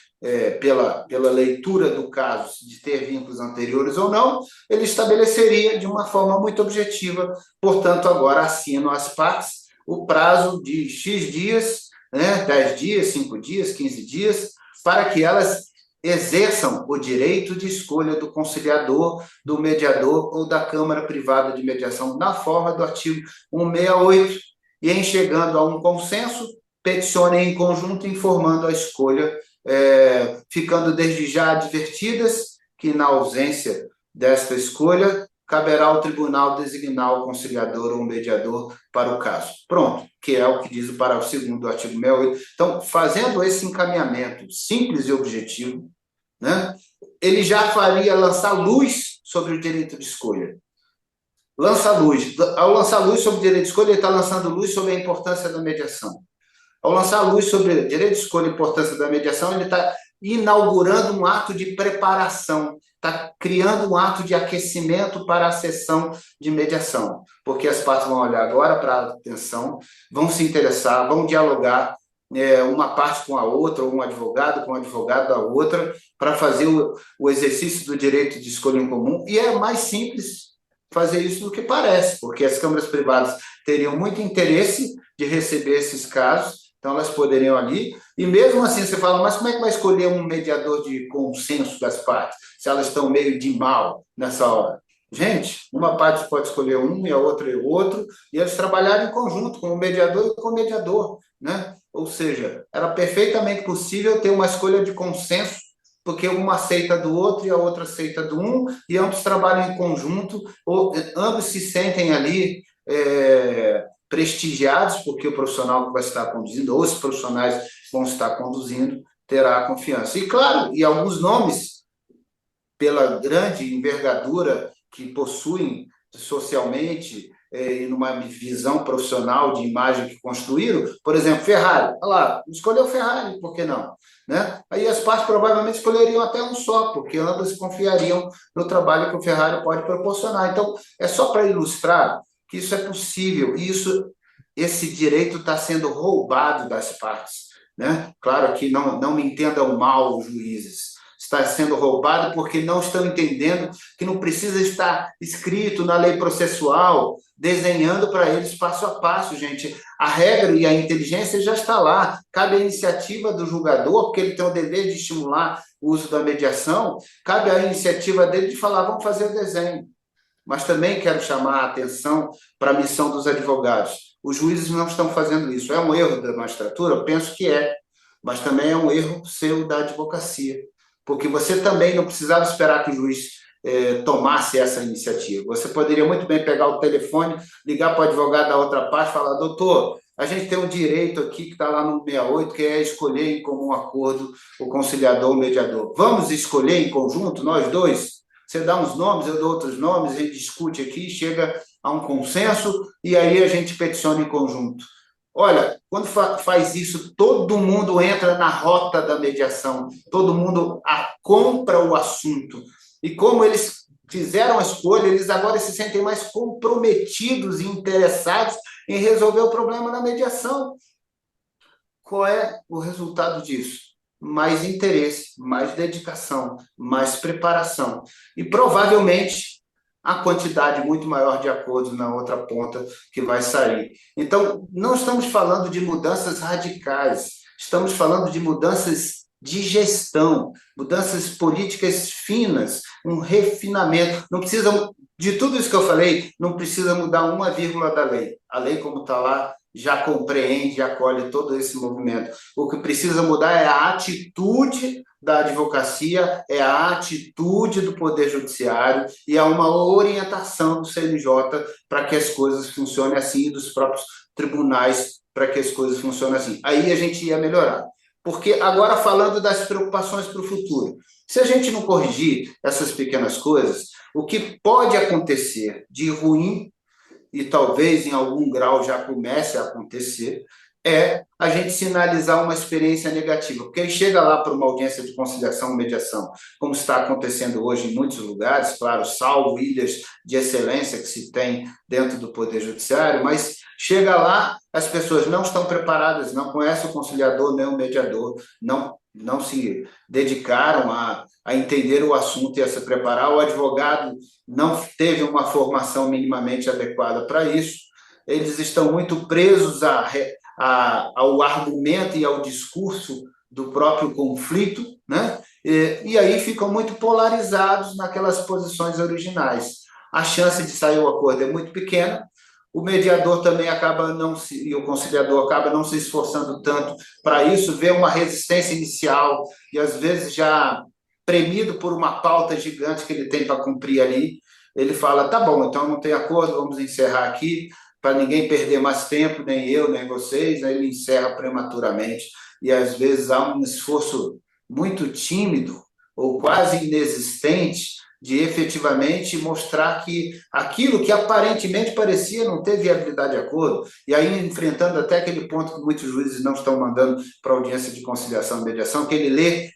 pela leitura do caso, de ter vínculos anteriores ou não, ele estabeleceria de uma forma muito objetiva, portanto, agora assino às partes o prazo de X dias, né, 10 dias, 5 dias, 15 dias, para que elas exerçam o direito de escolha do conciliador, do mediador ou da Câmara Privada de Mediação, na forma do artigo 168, e em chegando a um consenso, peticionem em conjunto informando a escolha, ficando desde já advertidas que, na ausência desta escolha, caberá ao tribunal designar o conciliador ou o mediador para o caso. Pronto, que é o que diz o parágrafo 2º do artigo 68. Então, fazendo esse encaminhamento simples e objetivo, né, ele já faria lançar luz sobre o direito de escolha. Lança luz. Ao lançar luz sobre o direito de escolha, ele está lançando luz sobre a importância da mediação. Ao lançar luz sobre o direito de escolha e a importância da mediação, ele está inaugurando um ato de preparação, está criando um ato de aquecimento para a sessão de mediação, porque as partes vão olhar agora para a atenção, vão se interessar, vão dialogar, uma parte com a outra, ou um advogado com o advogado da outra, para fazer o exercício do direito de escolha em comum, e é mais simples fazer isso do que parece, porque as câmaras privadas teriam muito interesse de receber esses casos, então elas poderiam ali, e mesmo assim você fala, mas como é que vai escolher um mediador de consenso das partes, se elas estão meio de mal nessa hora? Gente, uma parte pode escolher um e a outra é outro, e eles trabalharam em conjunto, como mediador e como mediador, né? Ou seja, era perfeitamente possível ter uma escolha de consenso, porque uma aceita do outro e a outra aceita do um, e ambos trabalham em conjunto, ou ambos se sentem ali prestigiados, porque o profissional que vai estar conduzindo, ou os profissionais vão estar conduzindo, terá confiança. E, claro, e alguns nomes, pela grande envergadura que possuem socialmente, e numa visão profissional de imagem que construíram, por exemplo, Ferrari, olha lá, escolheu Ferrari, por que não? Né? Aí as partes provavelmente escolheriam até um só, porque ambas confiariam no trabalho que o Ferrari pode proporcionar. Então, é só para ilustrar que isso é possível, e esse direito está sendo roubado das partes. Né? Claro que não me entendam mal os juízes, está sendo roubado porque não estão entendendo que não precisa estar escrito na lei processual, desenhando para eles passo a passo, gente. A regra e a inteligência já está lá. Cabe à iniciativa do julgador, porque ele tem o dever de estimular o uso da mediação, cabe à iniciativa dele de falar, vamos fazer o desenho. Mas também quero chamar a atenção para a missão dos advogados. Os juízes não estão fazendo isso. É um erro da magistratura? Eu penso que é, mas também é um erro seu da advocacia, porque você também não precisava esperar que o juiz tomasse essa iniciativa. Você poderia muito bem pegar o telefone, ligar para o advogado da outra parte e falar, doutor, a gente tem um direito aqui que está lá no 68, que é escolher em comum acordo o conciliador ou o mediador. Vamos escolher em conjunto, nós dois? Você dá uns nomes, eu dou outros nomes, a gente discute aqui, chega a um consenso e aí a gente peticiona em conjunto. Olha, quando faz isso, todo mundo entra na rota da mediação, todo mundo compra o assunto. E como eles fizeram a escolha, eles agora se sentem mais comprometidos e interessados em resolver o problema na mediação. Qual é o resultado disso? Mais interesse, mais dedicação, mais preparação. E provavelmente a quantidade muito maior de acordos na outra ponta que vai sair. Então, não estamos falando de mudanças radicais, estamos falando de mudanças de gestão, mudanças políticas finas, um refinamento. Não precisa De tudo isso que eu falei, não precisa mudar uma vírgula da lei. A lei, como está lá, já compreende, já acolhe todo esse movimento. O que precisa mudar é a atitude da advocacia, é a atitude do Poder Judiciário e é uma orientação do CNJ para que as coisas funcionem assim, e dos próprios tribunais para que as coisas funcionem assim. Aí a gente ia melhorar. Porque agora falando das preocupações para o futuro, se a gente não corrigir essas pequenas coisas, o que pode acontecer de ruim, e talvez em algum grau já comece a acontecer, é a gente sinalizar uma experiência negativa. Porque aí chega lá para uma audiência de conciliação, mediação, como está acontecendo hoje em muitos lugares, claro, salvo ilhas de excelência que se tem dentro do Poder Judiciário, mas chega lá, as pessoas não estão preparadas, não conhecem o conciliador nem o mediador, não se dedicaram a entender o assunto e a se preparar. O advogado não teve uma formação minimamente adequada para isso. Eles estão muito presos ao argumento e ao discurso do próprio conflito, né? E aí ficam muito polarizados naquelas posições originais. A chance de sair o acordo é muito pequena. O mediador também acaba não se, e o conciliador acaba não se esforçando tanto para isso, vê uma resistência inicial e às vezes já premido por uma pauta gigante que ele tem para cumprir ali, ele fala, tá bom, então não tem acordo, vamos encerrar aqui, para ninguém perder mais tempo, nem eu, nem vocês, aí ele encerra prematuramente, e às vezes há um esforço muito tímido, ou quase inexistente, de efetivamente mostrar que aquilo que aparentemente parecia não ter viabilidade de acordo, e aí enfrentando até aquele ponto que muitos juízes não estão mandando para a audiência de conciliação e mediação, que ele lê,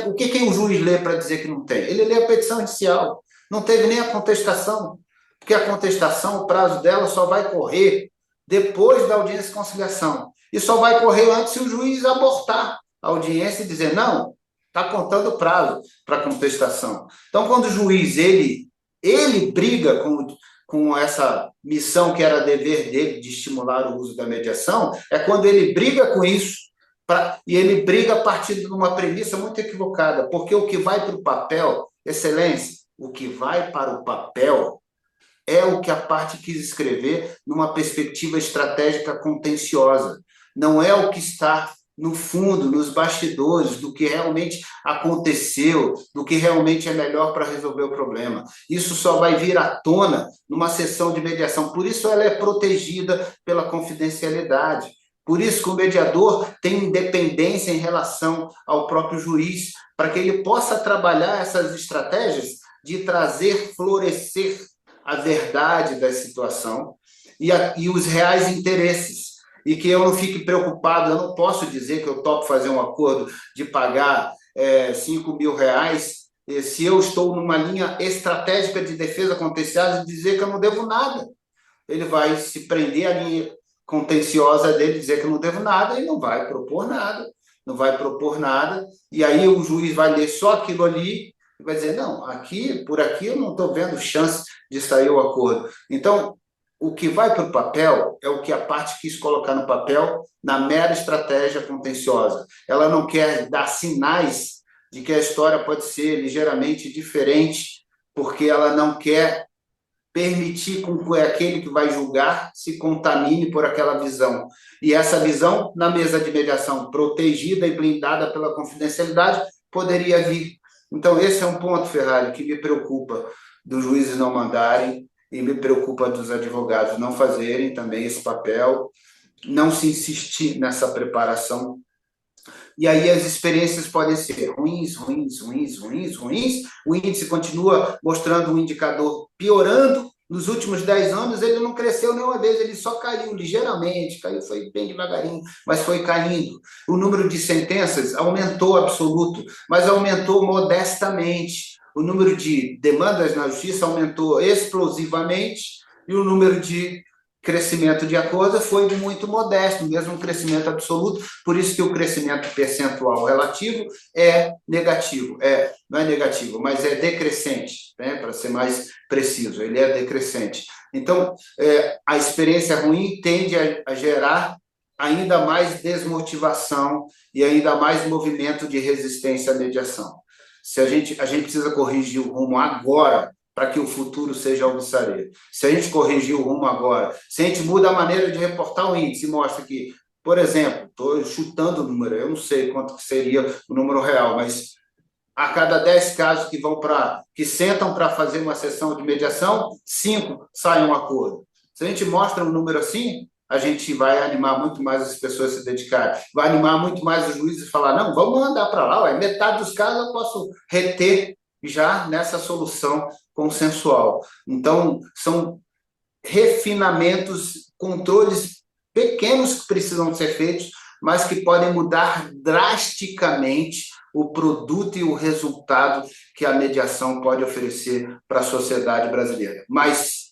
o que o juiz lê para dizer que não tem? Ele lê a petição inicial, não teve nem a contestação, porque a contestação, o prazo dela só vai correr depois da audiência de conciliação, e só vai correr antes se o juiz abortar a audiência e dizer, não, está contando o prazo para contestação. Então, quando o juiz ele briga com essa missão que era dever dele de estimular o uso da mediação, é quando ele briga com isso, e ele briga a partir de uma premissa muito equivocada, porque o que vai para o papel, excelência, o que vai para o papel é o que a parte quis escrever numa perspectiva estratégica contenciosa. Não é o que está no fundo, nos bastidores, do que realmente aconteceu, do que realmente é melhor para resolver o problema. Isso só vai vir à tona numa sessão de mediação. Por isso ela é protegida pela confidencialidade. Por isso que o mediador tem independência em relação ao próprio juiz, para que ele possa trabalhar essas estratégias de trazer, florescer a verdade da situação e os reais interesses. E que eu não fique preocupado, eu não posso dizer que eu topo fazer um acordo de pagar 5 mil reais se eu estou numa linha estratégica de defesa contenciosa e dizer que eu não devo nada. Ele vai se prender à linha contenciosa dele, dizer que eu não devo nada e não vai propor nada, não vai propor nada, e aí o juiz vai ler só aquilo ali e vai dizer, não, aqui, por aqui eu não estou vendo chance de sair o acordo. Então, o que vai para o papel é o que a parte quis colocar no papel na mera estratégia contenciosa. Ela não quer dar sinais de que a história pode ser ligeiramente diferente, porque ela não quer permitir com que aquele que vai julgar se contamine por aquela visão. E essa visão, na mesa de mediação, protegida e blindada pela confidencialidade, poderia vir. Então, esse é um ponto, Ferrari, que me preocupa dos juízes não mandarem e me preocupa dos advogados não fazerem também esse papel, não se insistir nessa preparação. E aí as experiências podem ser ruins, ruins, ruins, ruins, ruins. O índice continua mostrando um indicador piorando. Nos últimos 10 anos ele não cresceu nenhuma vez, ele só caiu ligeiramente, caiu, foi bem devagarinho, mas foi caindo. O número de sentenças aumentou absoluto, mas aumentou modestamente. O número de demandas na justiça aumentou explosivamente e o número de crescimento de acordo foi muito modesto, mesmo um crescimento absoluto, por isso que o crescimento percentual relativo é negativo, não é negativo, mas é decrescente, né, para ser mais preciso, ele é decrescente. Então, a experiência ruim tende a gerar ainda mais desmotivação e ainda mais movimento de resistência à mediação. Se a gente precisa corrigir o rumo agora, para que o futuro seja alvissareiro. Se a gente corrigir o rumo agora, se a gente muda a maneira de reportar o índice e mostra que, por exemplo, estou chutando o número, eu não sei quanto que seria o número real, mas a cada 10 casos que sentam para fazer uma sessão de mediação, 5 saem um acordo. Se a gente mostra um número assim, a gente vai animar muito mais as pessoas a se dedicarem, vai animar muito mais os juízes a falar, não, vamos andar para lá, ué, metade dos casos eu posso reter já nessa solução consensual. Então, são refinamentos, controles pequenos que precisam ser feitos, mas que podem mudar drasticamente o produto e o resultado que a mediação pode oferecer para a sociedade brasileira. Mas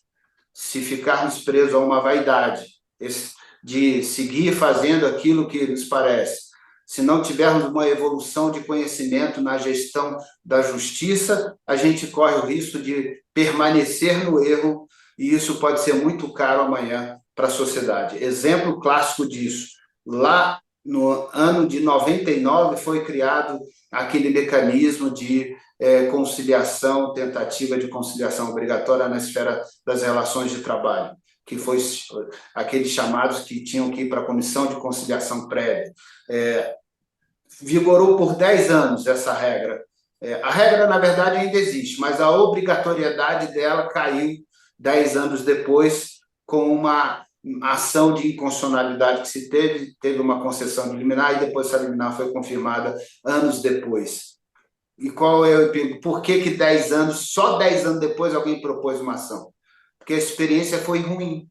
se ficarmos presos a uma vaidade de seguir fazendo aquilo que nos parece, se não tivermos uma evolução de conhecimento na gestão da justiça, a gente corre o risco de permanecer no erro e isso pode ser muito caro amanhã para a sociedade. Exemplo clássico disso, lá no ano de 99 foi criado aquele mecanismo de conciliação, tentativa de conciliação obrigatória na esfera das relações de trabalho, que foi aqueles chamados que tinham que ir para a comissão de conciliação prévia. Vigorou por 10 anos essa regra. A regra, na verdade, ainda existe, mas a obrigatoriedade dela caiu 10 anos depois com uma ação de inconstitucionalidade que se teve uma concessão de liminar e depois essa liminar foi confirmada anos depois. E qual é o perigo? Por que 10 anos, só 10 anos depois alguém propôs uma ação? Porque a experiência foi ruim.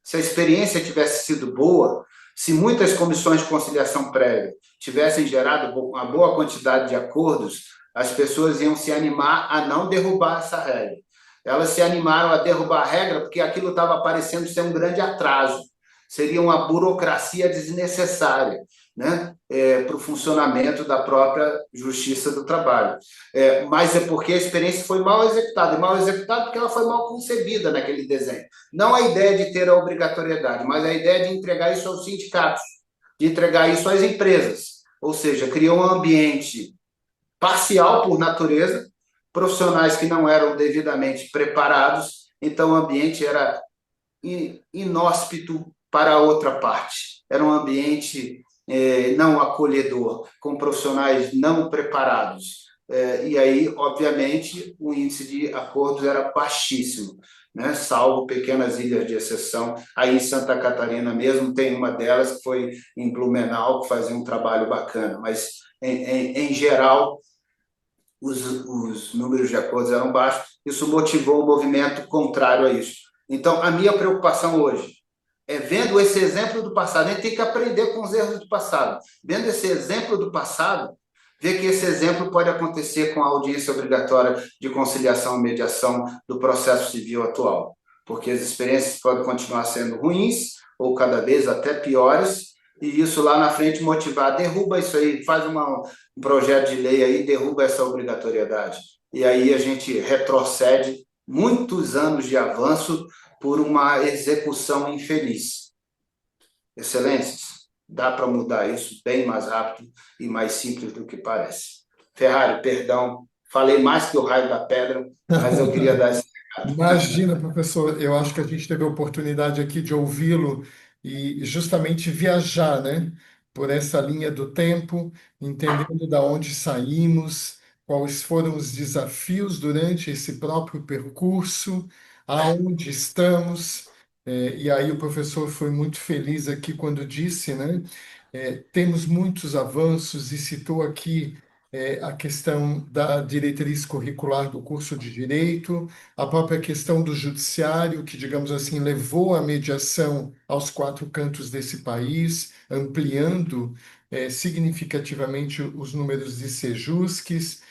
Se a experiência tivesse sido boa, se muitas comissões de conciliação prévia tivessem gerado uma boa quantidade de acordos, as pessoas iam se animar a não derrubar essa regra. Elas se animaram a derrubar a regra porque aquilo estava parecendo ser um grande atraso. Seria uma burocracia desnecessária, né, para o funcionamento da própria justiça do trabalho. Mas é porque a experiência foi mal executada, e mal executada porque ela foi mal concebida naquele desenho. Não a ideia de ter a obrigatoriedade, mas a ideia de entregar isso aos sindicatos, de entregar isso às empresas. Ou seja, criou um ambiente parcial por natureza, profissionais que não eram devidamente preparados, então o ambiente era inóspito para a outra parte. Era um ambiente não acolhedor, com profissionais não preparados. E aí, obviamente, o índice de acordos era baixíssimo, né? Salvo pequenas ilhas de exceção. Aí em Santa Catarina mesmo tem uma delas que foi em Blumenau, que fazia um trabalho bacana, mas em geral os números de acordos eram baixos, isso motivou um movimento contrário a isso. Então, a minha preocupação hoje é vendo esse exemplo do passado, a gente tem que aprender com os erros do passado. Vendo esse exemplo do passado, ver que esse exemplo pode acontecer com a audiência obrigatória de conciliação e mediação do processo civil atual, porque as experiências podem continuar sendo ruins ou cada vez até piores, e isso lá na frente motivar, derruba isso aí, faz um projeto de lei aí, derruba essa obrigatoriedade. E aí a gente retrocede muitos anos de avanço por uma execução infeliz. Excelências, dá para mudar isso bem mais rápido e mais simples do que parece. Ferrari, perdão, falei mais que o raio da pedra, mas eu queria dar esse recado. Imagina, professor, eu acho que a gente teve a oportunidade aqui de ouvi-lo e justamente viajar, né, por essa linha do tempo, entendendo da onde saímos, quais foram os desafios durante esse próprio percurso, aonde estamos. E aí o professor foi muito feliz aqui quando disse, né, temos muitos avanços e citou aqui a questão da diretriz curricular do curso de Direito, a própria questão do judiciário, que, digamos assim, levou a mediação aos quatro cantos desse país, ampliando significativamente os números de sejusques.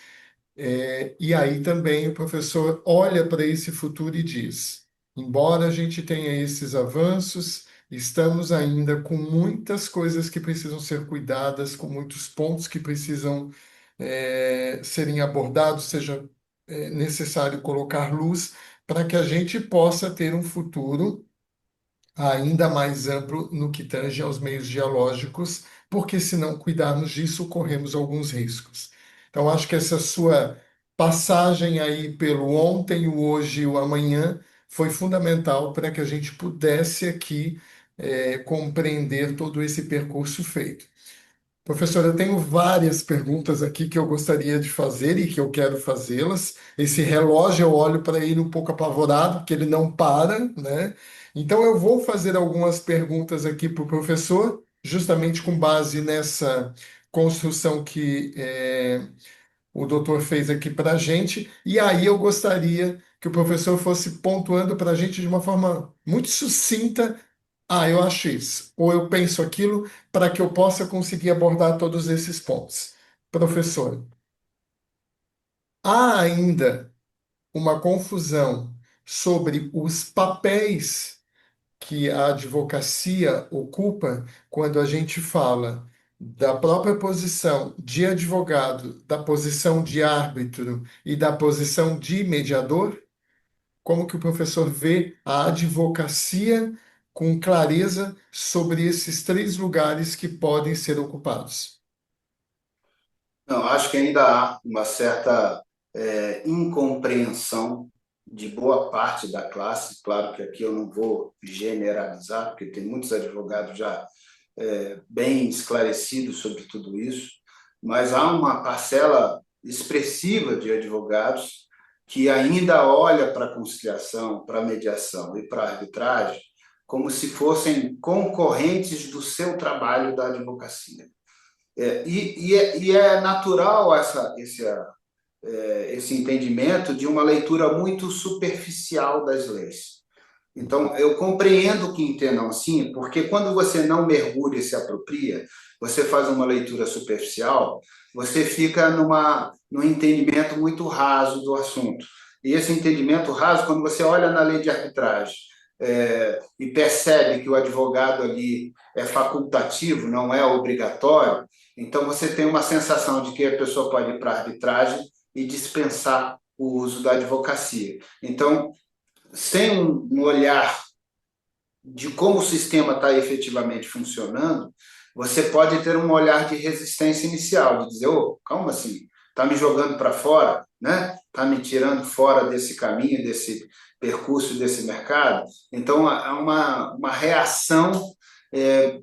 E aí também o professor olha para esse futuro e diz: embora a gente tenha esses avanços, estamos ainda com muitas coisas que precisam ser cuidadas, com muitos pontos que precisam serem abordados, seja necessário colocar luz para que a gente possa ter um futuro ainda mais amplo no que tange aos meios dialógicos, porque se não cuidarmos disso, corremos alguns riscos. Então, acho que essa sua passagem aí pelo ontem, o hoje e o amanhã foi fundamental para que a gente pudesse aqui compreender todo esse percurso feito. Professor, eu tenho várias perguntas aqui que eu gostaria de fazer e que eu quero fazê-las. Esse relógio eu olho para ele um pouco apavorado, porque ele não para, né? Então eu vou fazer algumas perguntas aqui para o professor, justamente com base nessa construção que o doutor fez aqui para a gente. E aí eu gostaria que o professor fosse pontuando para a gente de uma forma muito sucinta. Ah, eu acho isso, ou eu penso aquilo, para que eu possa conseguir abordar todos esses pontos. Professor, há ainda uma confusão sobre os papéis que a advocacia ocupa quando a gente fala da própria posição de advogado, da posição de árbitro e da posição de mediador? Como que o professor vê a advocacia com clareza sobre esses três lugares que podem ser ocupados? Não, acho que ainda há uma certa incompreensão de boa parte da classe. Claro que aqui eu não vou generalizar, porque tem muitos advogados já bem esclarecidos sobre tudo isso, mas há uma parcela expressiva de advogados que ainda olha para a conciliação, para a mediação e para a arbitragem como se fossem concorrentes do seu trabalho da advocacia. E é natural esse entendimento de uma leitura muito superficial das leis. Então, eu compreendo que entendam assim, porque quando você não mergulha e se apropria, você faz uma leitura superficial, você fica num entendimento muito raso do assunto. E esse entendimento raso, quando você olha na lei de arbitragem e percebe que o advogado ali é facultativo, não é obrigatório, então você tem uma sensação de que a pessoa pode ir para a arbitragem e dispensar o uso da advocacia. Então, sem um olhar de como o sistema está efetivamente funcionando, você pode ter um olhar de resistência inicial, de dizer, oh, calma assim, está me jogando para fora, né? Está me tirando fora desse caminho, desse percurso, desse mercado. Então, há uma reação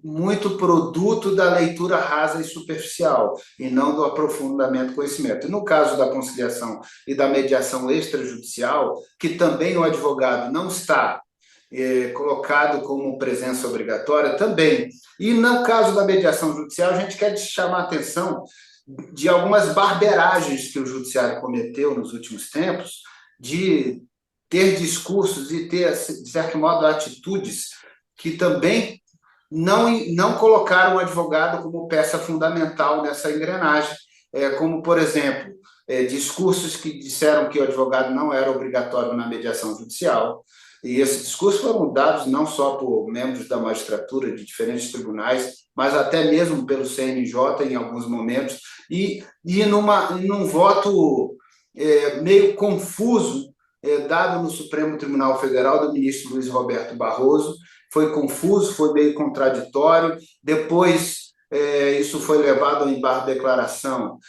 muito produto da leitura rasa e superficial, e não do aprofundamento do conhecimento. E no caso da conciliação e da mediação extrajudicial, que também o advogado não está colocado como presença obrigatória também. E no caso da mediação judicial, a gente quer chamar a atenção de algumas barberagens que o judiciário cometeu nos últimos tempos, de ter discursos e ter, de certo modo, atitudes que também não colocaram o advogado como peça fundamental nessa engrenagem, como, por exemplo, discursos que disseram que o advogado não era obrigatório na mediação judicial, e esses discursos foram dados não só por membros da magistratura de diferentes tribunais, mas até mesmo pelo CNJ em alguns momentos, e num voto meio confuso dado no Supremo Tribunal Federal do ministro Luiz Roberto Barroso. Foi confuso, foi meio contraditório. Depois, isso foi levado em barra declaração.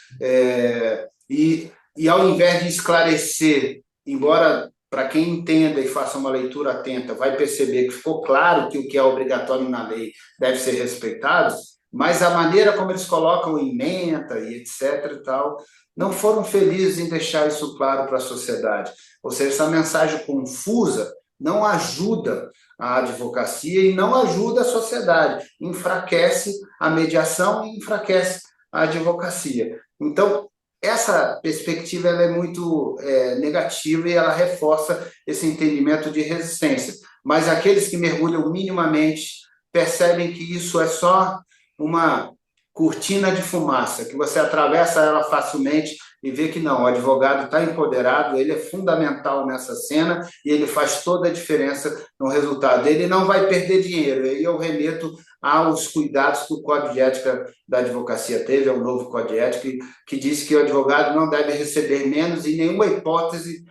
E ao invés de esclarecer, embora para quem entenda e faça uma leitura atenta, vai perceber que ficou claro que o que é obrigatório na lei deve ser respeitado, mas a maneira como eles colocam ementa e etc. e tal, não foram felizes em deixar isso claro para a sociedade. Ou seja, essa mensagem confusa não ajuda a advocacia e não ajuda a sociedade, enfraquece a mediação e enfraquece a advocacia. Então, essa perspectiva ela é muito negativa e ela reforça esse entendimento de resistência. Mas aqueles que mergulham minimamente percebem que isso é só uma cortina de fumaça, que você atravessa ela facilmente e vê que não, o advogado está empoderado, ele é fundamental nessa cena e ele faz toda a diferença no resultado. Ele não vai perder dinheiro, e eu remeto aos cuidados que o Código de Ética da Advocacia teve, é o novo Código de Ética, que diz que o advogado não deve receber menos em nenhuma hipótese,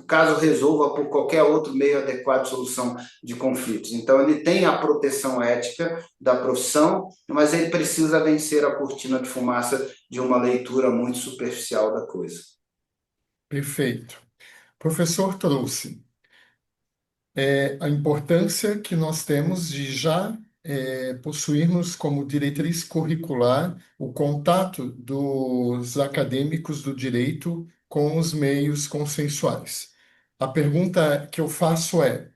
caso resolva por qualquer outro meio adequado de solução de conflitos. Então, ele tem a proteção ética da profissão, mas ele precisa vencer a cortina de fumaça de uma leitura muito superficial da coisa. Perfeito. O professor trouxe a importância que nós temos de já possuirmos como diretriz curricular o contato dos acadêmicos do direito com os meios consensuais. A pergunta que eu faço é: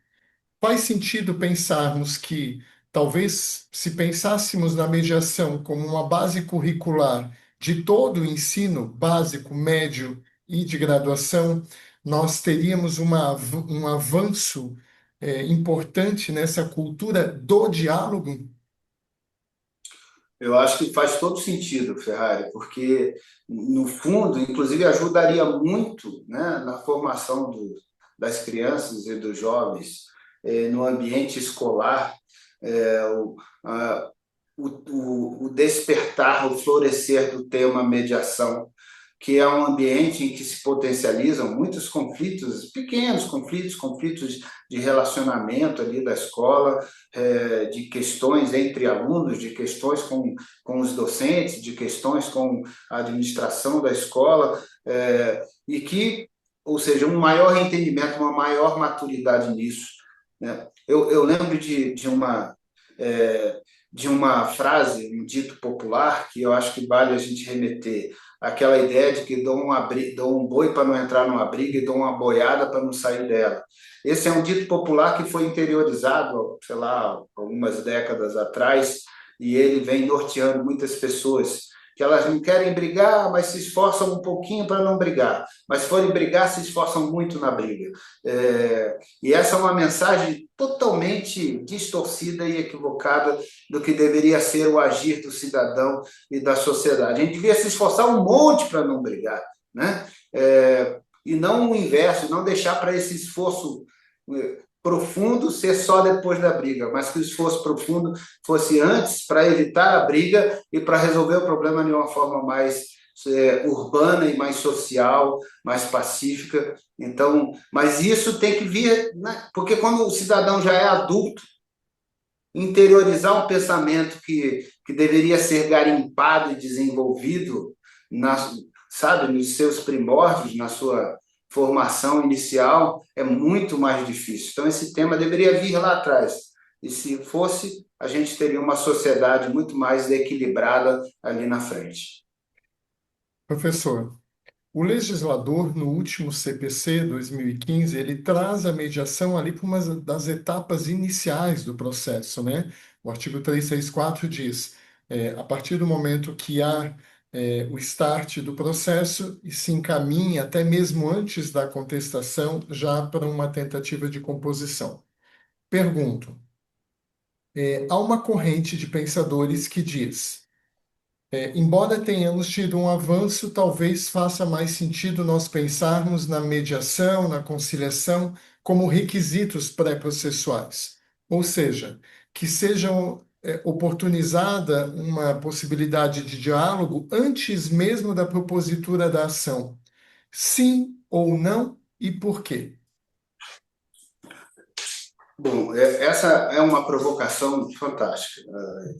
faz sentido pensarmos que, talvez, se pensássemos na mediação como uma base curricular de todo o ensino básico, médio e de graduação, nós teríamos um avanço importante nessa cultura do diálogo? Eu acho que faz todo sentido, Ferrari, porque, no fundo, inclusive, ajudaria muito, né, na formação das crianças e dos jovens no ambiente escolar, o, a- o despertar, o florescer do tema mediação, que é um ambiente em que se potencializam muitos conflitos, pequenos conflitos, conflitos de relacionamento ali da escola, de questões entre alunos, de questões com os docentes, de questões com a administração da escola, e que, ou seja, um maior entendimento, uma maior maturidade nisso, né? Eu lembro de uma frase, um dito popular, que eu acho que vale a gente remeter, aquela ideia de que dou um boi para não entrar numa briga e dou uma boiada para não sair dela. Esse é um dito popular que foi interiorizado, sei lá, algumas décadas atrás, e ele vem norteando muitas pessoas, que elas não querem brigar, mas se esforçam um pouquinho para não brigar. Mas se forem brigar, se esforçam muito na briga. E essa é uma mensagem totalmente distorcida e equivocada do que deveria ser o agir do cidadão e da sociedade. A gente devia se esforçar um monte para não brigar, né? E não o inverso, não deixar para esse esforço profundo ser só depois da briga, mas que o esforço profundo fosse antes para evitar a briga e para resolver o problema de uma forma mais urbana e mais social, mais pacífica. Então, mas isso tem que vir, né? Porque quando o cidadão já é adulto, interiorizar um pensamento que deveria ser garimpado e desenvolvido, sabe, nos seus primórdios, na sua formação inicial, é muito mais difícil. Então, esse tema deveria vir lá atrás. E se fosse, a gente teria uma sociedade muito mais equilibrada ali na frente. Professor, o legislador, no último CPC 2015, ele traz a mediação ali para uma das etapas iniciais do processo, né? O artigo 364 diz, a partir do momento que há o start do processo e se encaminha até mesmo antes da contestação, já para uma tentativa de composição. Pergunto, há uma corrente de pensadores que diz embora tenhamos tido um avanço, talvez faça mais sentido nós pensarmos na mediação, na conciliação, como requisitos pré-processuais. Ou seja, que sejam oportunizada uma possibilidade de diálogo antes mesmo da propositura da ação. Sim ou não e por quê? Bom, essa é uma provocação fantástica,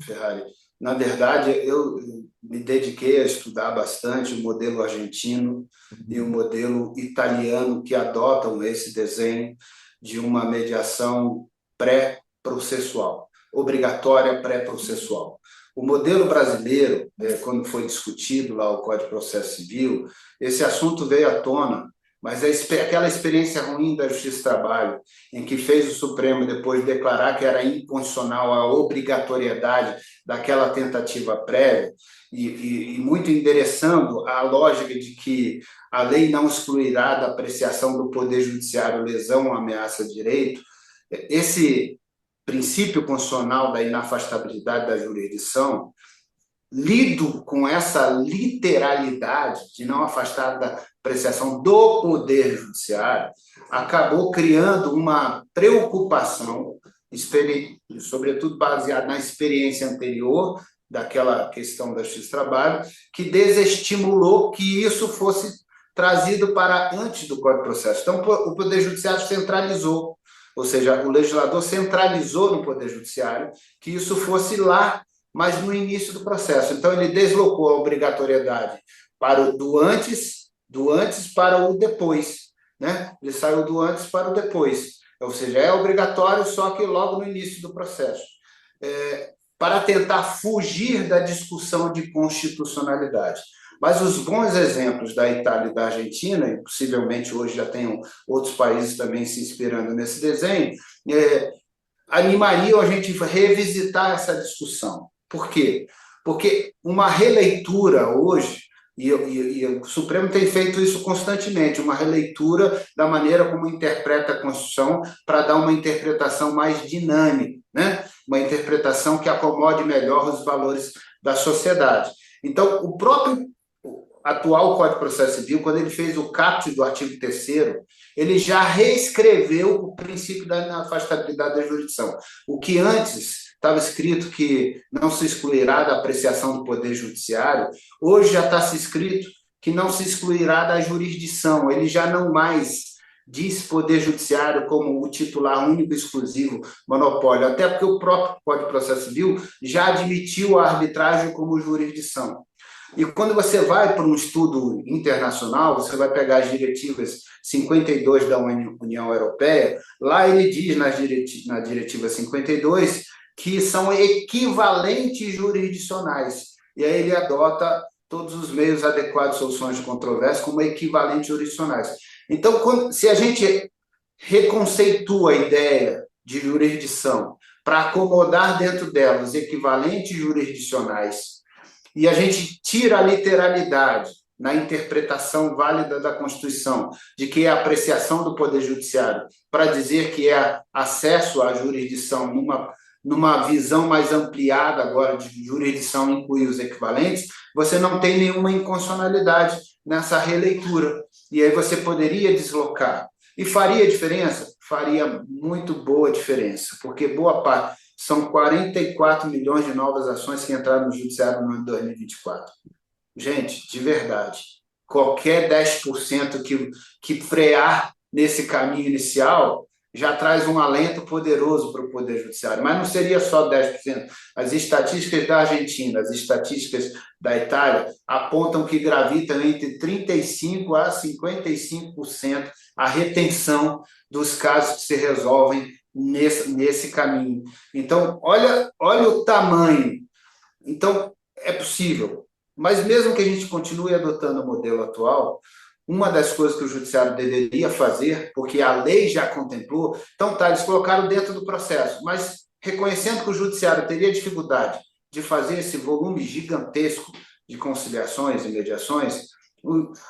Ferrari. Na verdade, eu me dediquei a estudar bastante o modelo argentino e o modelo italiano que adotam esse desenho de uma mediação pré-processual, obrigatória pré-processual. O modelo brasileiro, quando foi discutido lá o Código de Processo Civil, esse assunto veio à tona, mas aquela experiência ruim da Justiça do Trabalho, em que fez o Supremo depois declarar que era inconstitucional a obrigatoriedade daquela tentativa prévia, e muito endereçando a lógica de que a lei não excluirá da apreciação do Poder Judiciário lesão ou ameaça de direito, esse princípio constitucional da inafastabilidade da jurisdição, lido com essa literalidade de não afastar da apreciação do Poder Judiciário, acabou criando uma preocupação, sobretudo baseada na experiência anterior daquela questão da Justiça do Trabalho, que desestimulou que isso fosse trazido para antes do Código de Processo. Então, o Poder Judiciário centralizou, ou seja, o legislador centralizou no Poder Judiciário que isso fosse lá, mas no início do processo. Então, ele deslocou a obrigatoriedade para o do antes do antes para o depois, né? Ele saiu do antes para o depois, ou seja, é obrigatório, só que logo no início do processo, para tentar fugir da discussão de constitucionalidade. Mas os bons exemplos da Itália e da Argentina, e possivelmente hoje já tenham outros países também se inspirando nesse desenho, animariam a gente a revisitar essa discussão. Por quê? Porque uma releitura hoje, e o Supremo tem feito isso constantemente, uma releitura da maneira como interpreta a Constituição para dar uma interpretação mais dinâmica, né? Uma interpretação que acomode melhor os valores da sociedade. Então, o próprio atual Código de Processo Civil, quando ele fez o caput do artigo 3º, ele já reescreveu o princípio da inafastabilidade da jurisdição. O que antes estava escrito que não se excluirá da apreciação do Poder Judiciário, hoje já está se escrito que não se excluirá da jurisdição. Ele já não mais diz Poder Judiciário como o titular único e exclusivo monopólio, até porque o próprio Código de Processo Civil já admitiu a arbitragem como jurisdição. E quando você vai para um estudo internacional, você vai pegar as diretivas 52 da União Europeia, lá ele diz na diretiva 52 que são equivalentes jurisdicionais. E aí ele adota todos os meios adequados de soluções de controvérsia como equivalentes jurisdicionais. Então, se a gente reconceitua a ideia de jurisdição para acomodar dentro delas equivalentes jurisdicionais e a gente tira a literalidade na interpretação válida da Constituição, de que é a apreciação do Poder Judiciário, para dizer que é acesso à jurisdição numa visão mais ampliada agora de jurisdição inclui os equivalentes, você não tem nenhuma inconstitucionalidade nessa releitura. E aí você poderia deslocar. E faria diferença? Faria muito boa diferença, porque boa parte são 44 milhões de novas ações que entraram no judiciário no ano de 2024. Gente, de verdade, qualquer 10% que frear nesse caminho inicial já traz um alento poderoso para o Poder Judiciário. Mas não seria só 10%. As estatísticas da Argentina, as estatísticas da Itália apontam que gravitam entre 35% a 55% a retenção dos casos que se resolvem nesse caminho. Então, olha o tamanho. Então, é possível. Mas mesmo que a gente continue adotando o modelo atual, uma das coisas que o judiciário deveria fazer, porque a lei já contemplou, então tá, eles colocaram dentro do processo, mas reconhecendo que o judiciário teria dificuldade de fazer esse volume gigantesco de conciliações e mediações,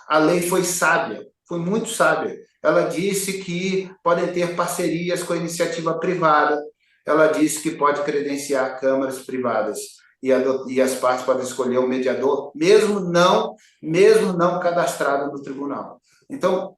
a lei foi sábia, foi muito sábia. Ela disse que podem ter parcerias com a iniciativa privada, ela disse que pode credenciar câmaras privadas e as partes podem escolher o mediador, mesmo não cadastrado no tribunal. Então,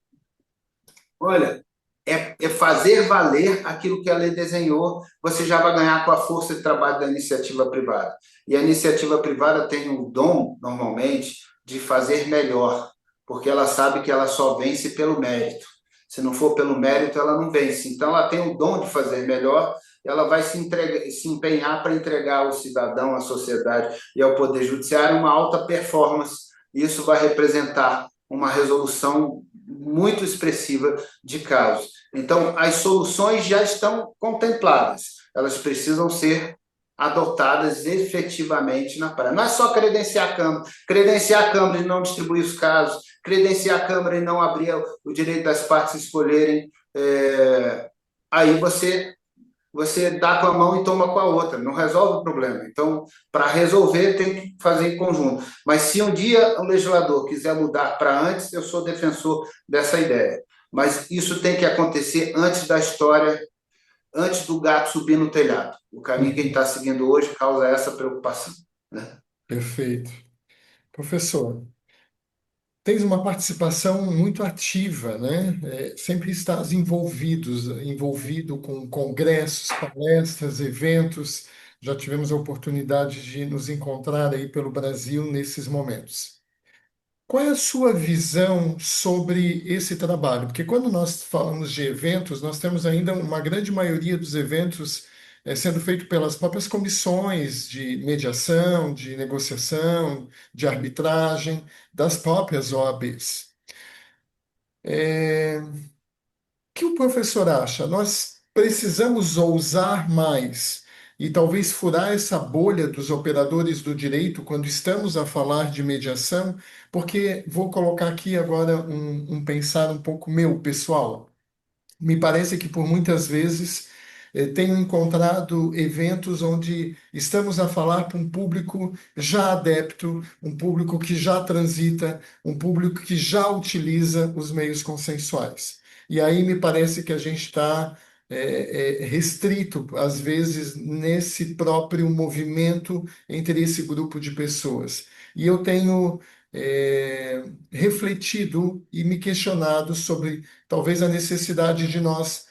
olha, é fazer valer aquilo que a lei desenhou, você já vai ganhar com a força de trabalho da iniciativa privada. E a iniciativa privada tem o dom, normalmente, de fazer melhor, porque ela sabe que ela só vence pelo mérito. Se não for pelo mérito, ela não vence. Então, ela tem o dom de fazer melhor, ela vai se empenhar para entregar ao cidadão, à sociedade e ao Poder Judiciário uma alta performance. Isso vai representar uma resolução muito expressiva de casos. Então, as soluções já estão contempladas, elas precisam ser adotadas efetivamente na prática. Não é só credenciar a Câmara e não distribuir os casos, credenciar a Câmara e não abrir o direito das partes escolherem. Aí você dá com a mão e toma com a outra, não resolve o problema. Então, para resolver, tem que fazer em conjunto. Mas se um dia o legislador quiser mudar para antes, eu sou defensor dessa ideia. Mas isso tem que acontecer antes da história, antes do gato subir no telhado. O caminho que a gente está seguindo hoje causa essa preocupação, né? Perfeito. Professor, tens uma participação muito ativa, né? Sempre estás envolvido com congressos, palestras, eventos. Já tivemos a oportunidade de nos encontrar aí pelo Brasil nesses momentos. Qual é a sua visão sobre esse trabalho? Porque quando nós falamos de eventos, nós temos ainda uma grande maioria dos eventos sendo feito pelas próprias comissões de mediação, de negociação, de arbitragem, das próprias OABs. O que o professor acha? Nós precisamos ousar mais e talvez furar essa bolha dos operadores do direito quando estamos a falar de mediação, porque vou colocar aqui agora um pensar um pouco meu, pessoal. Me parece que por muitas vezes tenho encontrado eventos onde estamos a falar para um público já adepto, um público que já transita, um público que já utiliza os meios consensuais. E aí me parece que a gente está restrito, às vezes, nesse próprio movimento entre esse grupo de pessoas. E eu tenho refletido e me questionado sobre talvez a necessidade de nós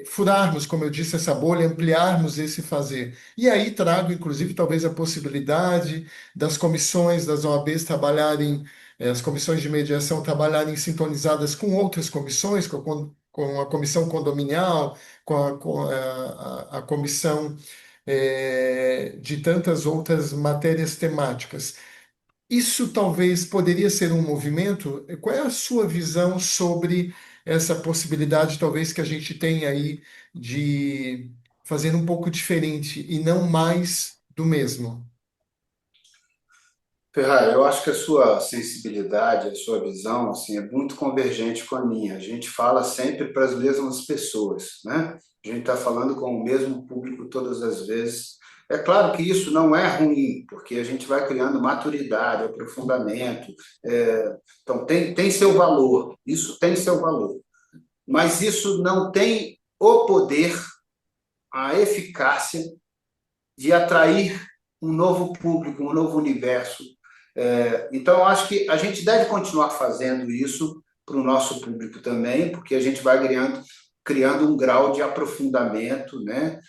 furarmos, como eu disse, essa bolha, ampliarmos esse fazer. E aí trago, inclusive, talvez a possibilidade das comissões das OABs trabalharem, as comissões de mediação trabalharem sintonizadas com outras comissões, com a comissão condominial, com a comissão de tantas outras matérias temáticas. Isso talvez poderia ser um movimento. Qual é a sua visão sobre essa possibilidade, talvez, que a gente tem aí de fazer um pouco diferente e não mais do mesmo? Ferrari, eu acho que a sua sensibilidade, a sua visão, assim, é muito convergente com a minha. A gente fala sempre para as mesmas pessoas, né? A gente está falando com o mesmo público todas as vezes. É claro que isso não é ruim, porque a gente vai criando maturidade, aprofundamento. Então, tem seu valor, isso tem seu valor. Mas isso não tem o poder, a eficácia de atrair um novo público, um novo universo. Então, eu acho que a gente deve continuar fazendo isso para o nosso público também, porque a gente vai criando um grau de aprofundamento, né,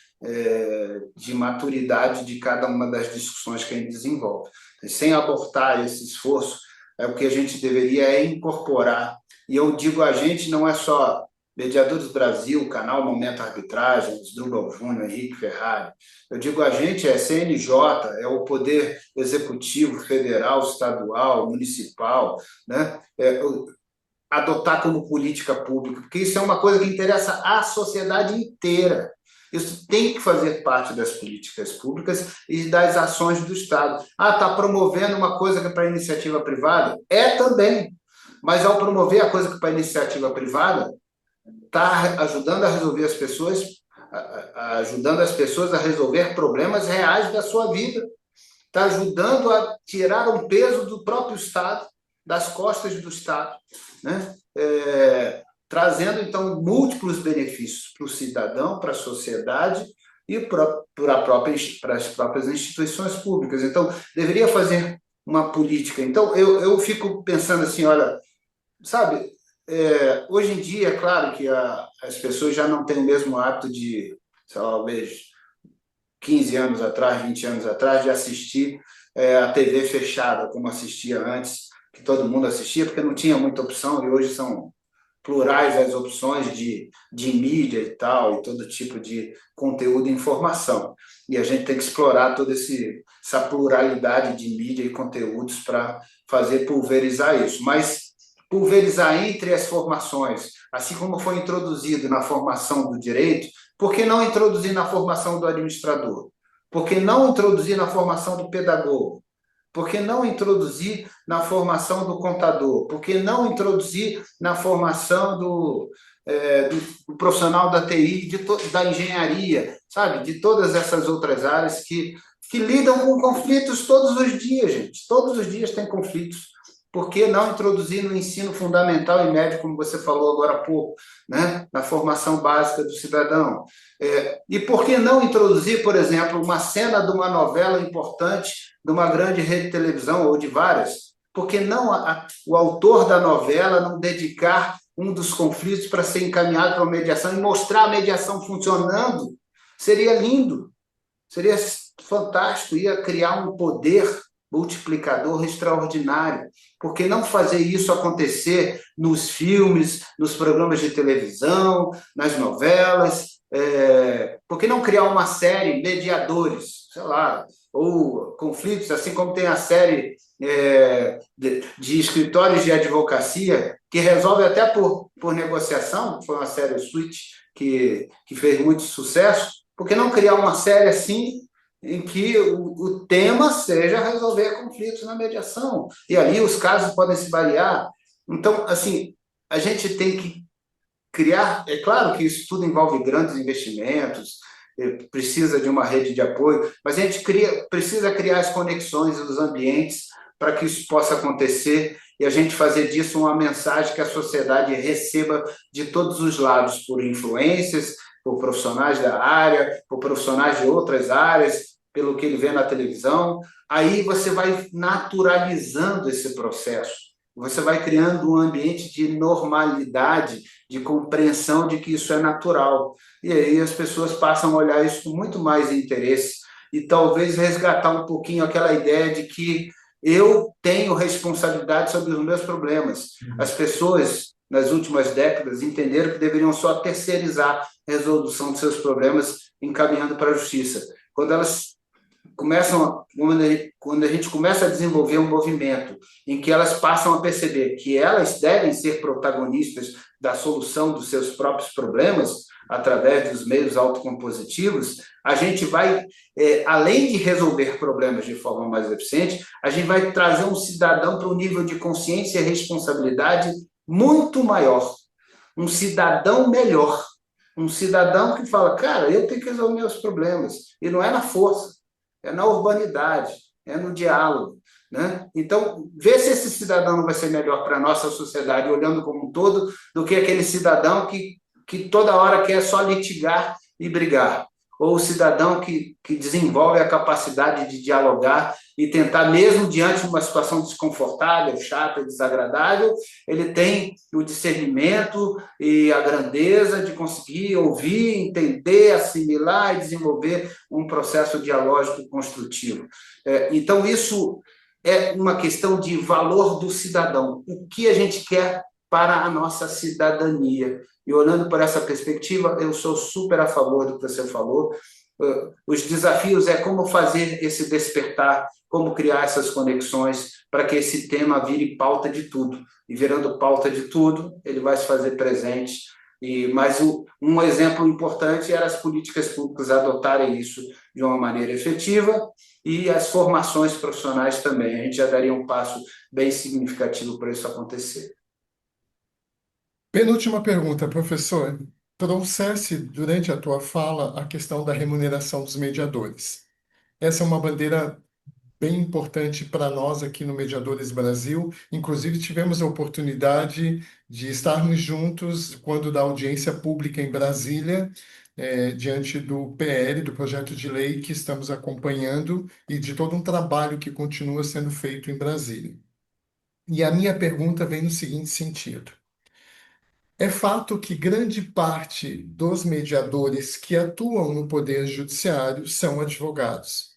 de maturidade de cada uma das discussões que a gente desenvolve. Sem abortar esse esforço, o que a gente deveria é incorporar. E eu digo a gente, não é só Mediadores Brasil, canal Momento Arbitragem, Drubal Júnior, Henrique Ferrari. Eu digo a gente é CNJ, é o Poder Executivo Federal, Estadual, Municipal, né? Adotar como política pública, porque isso é uma coisa que interessa à sociedade inteira. Isso tem que fazer parte das políticas públicas e das ações do Estado. Ah, está promovendo uma coisa que é para iniciativa privada? É também. Mas ao promover a coisa que é para iniciativa privada, está ajudando a resolver as pessoas, ajudando as pessoas a resolver problemas reais da sua vida. Está ajudando a tirar um peso do próprio Estado, das costas do Estado, né? Trazendo, então, múltiplos benefícios para o cidadão, para a sociedade e para as próprias instituições públicas. Então, deveria fazer uma política. Então, eu fico pensando assim, olha, sabe, hoje em dia, é claro que as pessoas já não têm o mesmo hábito de, sei lá, talvez 15 anos atrás, 20 anos atrás, de assistir a TV fechada, como assistia antes, que todo mundo assistia, porque não tinha muita opção, e hoje são plurais as opções de mídia e tal, e todo tipo de conteúdo e informação. E a gente tem que explorar toda essa pluralidade de mídia e conteúdos para fazer pulverizar isso. Mas pulverizar entre as formações, assim como foi introduzido na formação do direito, por que não introduzir na formação do administrador? Por que não introduzir na formação do pedagogo? Por que não introduzir na formação do contador? Por que não introduzir na formação do profissional da TI, da engenharia, sabe? De todas essas outras áreas que lidam com conflitos todos os dias, gente. Todos os dias tem conflitos. Por que não introduzir no ensino fundamental e médio, como você falou agora há pouco, né? Na formação básica do cidadão? E por que não introduzir, por exemplo, uma cena de uma novela importante, de uma grande rede de televisão ou de várias? Por que não o autor da novela não dedicar um dos conflitos para ser encaminhado para a mediação e mostrar a mediação funcionando? Seria lindo, seria fantástico, ia criar um poder multiplicador extraordinário. Por que não fazer isso acontecer nos filmes, nos programas de televisão, nas novelas? Por que não criar uma série, Mediadores? sei lá, ou conflitos, assim como tem a série de escritórios de advocacia, que resolve até por negociação, foi uma série Switch que fez muito sucesso, por que não criar uma série assim em que o tema seja resolver conflitos na mediação? E ali os casos podem se variar. Então, assim, a gente tem que criar. É claro que isso tudo envolve grandes investimentos, precisa de uma rede de apoio, mas a gente precisa criar as conexões e os ambientes para que isso possa acontecer e a gente fazer disso uma mensagem que a sociedade receba de todos os lados, por influências, por profissionais da área, por profissionais de outras áreas, pelo que ele vê na televisão. Aí você vai naturalizando esse processo, você vai criando um ambiente de normalidade, de compreensão de que isso é natural. E aí as pessoas passam a olhar isso com muito mais interesse e talvez resgatar um pouquinho aquela ideia de que eu tenho responsabilidade sobre os meus problemas. As pessoas, nas últimas décadas, entenderam que deveriam só terceirizar a resolução de seus problemas, encaminhando para a justiça. Quando elas quando a gente começa a desenvolver um movimento em que elas passam a perceber que elas devem ser protagonistas da solução dos seus próprios problemas, através dos meios autocompositivos, a gente vai, além de resolver problemas de forma mais eficiente, a gente vai trazer um cidadão para um nível de consciência e responsabilidade muito maior, um cidadão melhor, um cidadão que fala, cara, eu tenho que resolver meus problemas, e não é na força, é na urbanidade, é no diálogo. Né? Então, ver se esse cidadão não vai ser melhor para a nossa sociedade, olhando como um todo, do que aquele cidadão que toda hora quer só litigar e brigar. Ou o cidadão que desenvolve a capacidade de dialogar e tentar, mesmo diante de uma situação desconfortável, chata, desagradável, ele tem o discernimento e a grandeza de conseguir ouvir, entender, assimilar e desenvolver um processo dialógico construtivo. Então, isso é uma questão de valor do cidadão. O que a gente quer para a nossa cidadania? E olhando por essa perspectiva, eu sou super a favor do que você falou. Os desafios é como fazer esse despertar, como criar essas conexões para que esse tema vire pauta de tudo. E virando pauta de tudo, ele vai se fazer presente. Mas um exemplo importante era as políticas públicas adotarem isso de uma maneira efetiva e as formações profissionais também. A gente já daria um passo bem significativo para isso acontecer. Penúltima pergunta, professor. Trouxesse durante a tua fala a questão da remuneração dos mediadores. Essa é uma bandeira bem importante para nós aqui no Mediadores Brasil. Inclusive, tivemos a oportunidade de estarmos juntos quando da audiência pública em Brasília, diante do PL, do projeto de lei que estamos acompanhando e de todo um trabalho que continua sendo feito em Brasília. E a minha pergunta vem no seguinte sentido. É fato que grande parte dos mediadores que atuam no Poder Judiciário são advogados.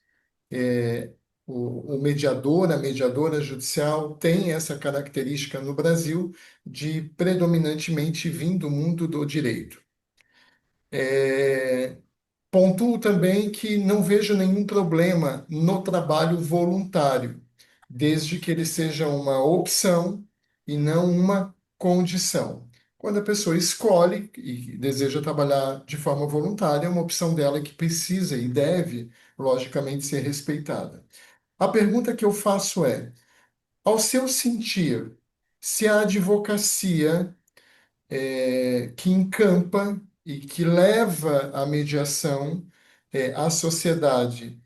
É, o mediador, a mediadora judicial tem essa característica no Brasil de predominantemente vir do mundo do direito. É, pontuo também que não vejo nenhum problema no trabalho voluntário, desde que ele seja uma opção e não uma condição. Quando a pessoa escolhe e deseja trabalhar de forma voluntária, é uma opção dela que precisa e deve, logicamente, ser respeitada. A pergunta que eu faço é: ao seu sentir, se a advocacia que encampa e que leva a mediação à sociedade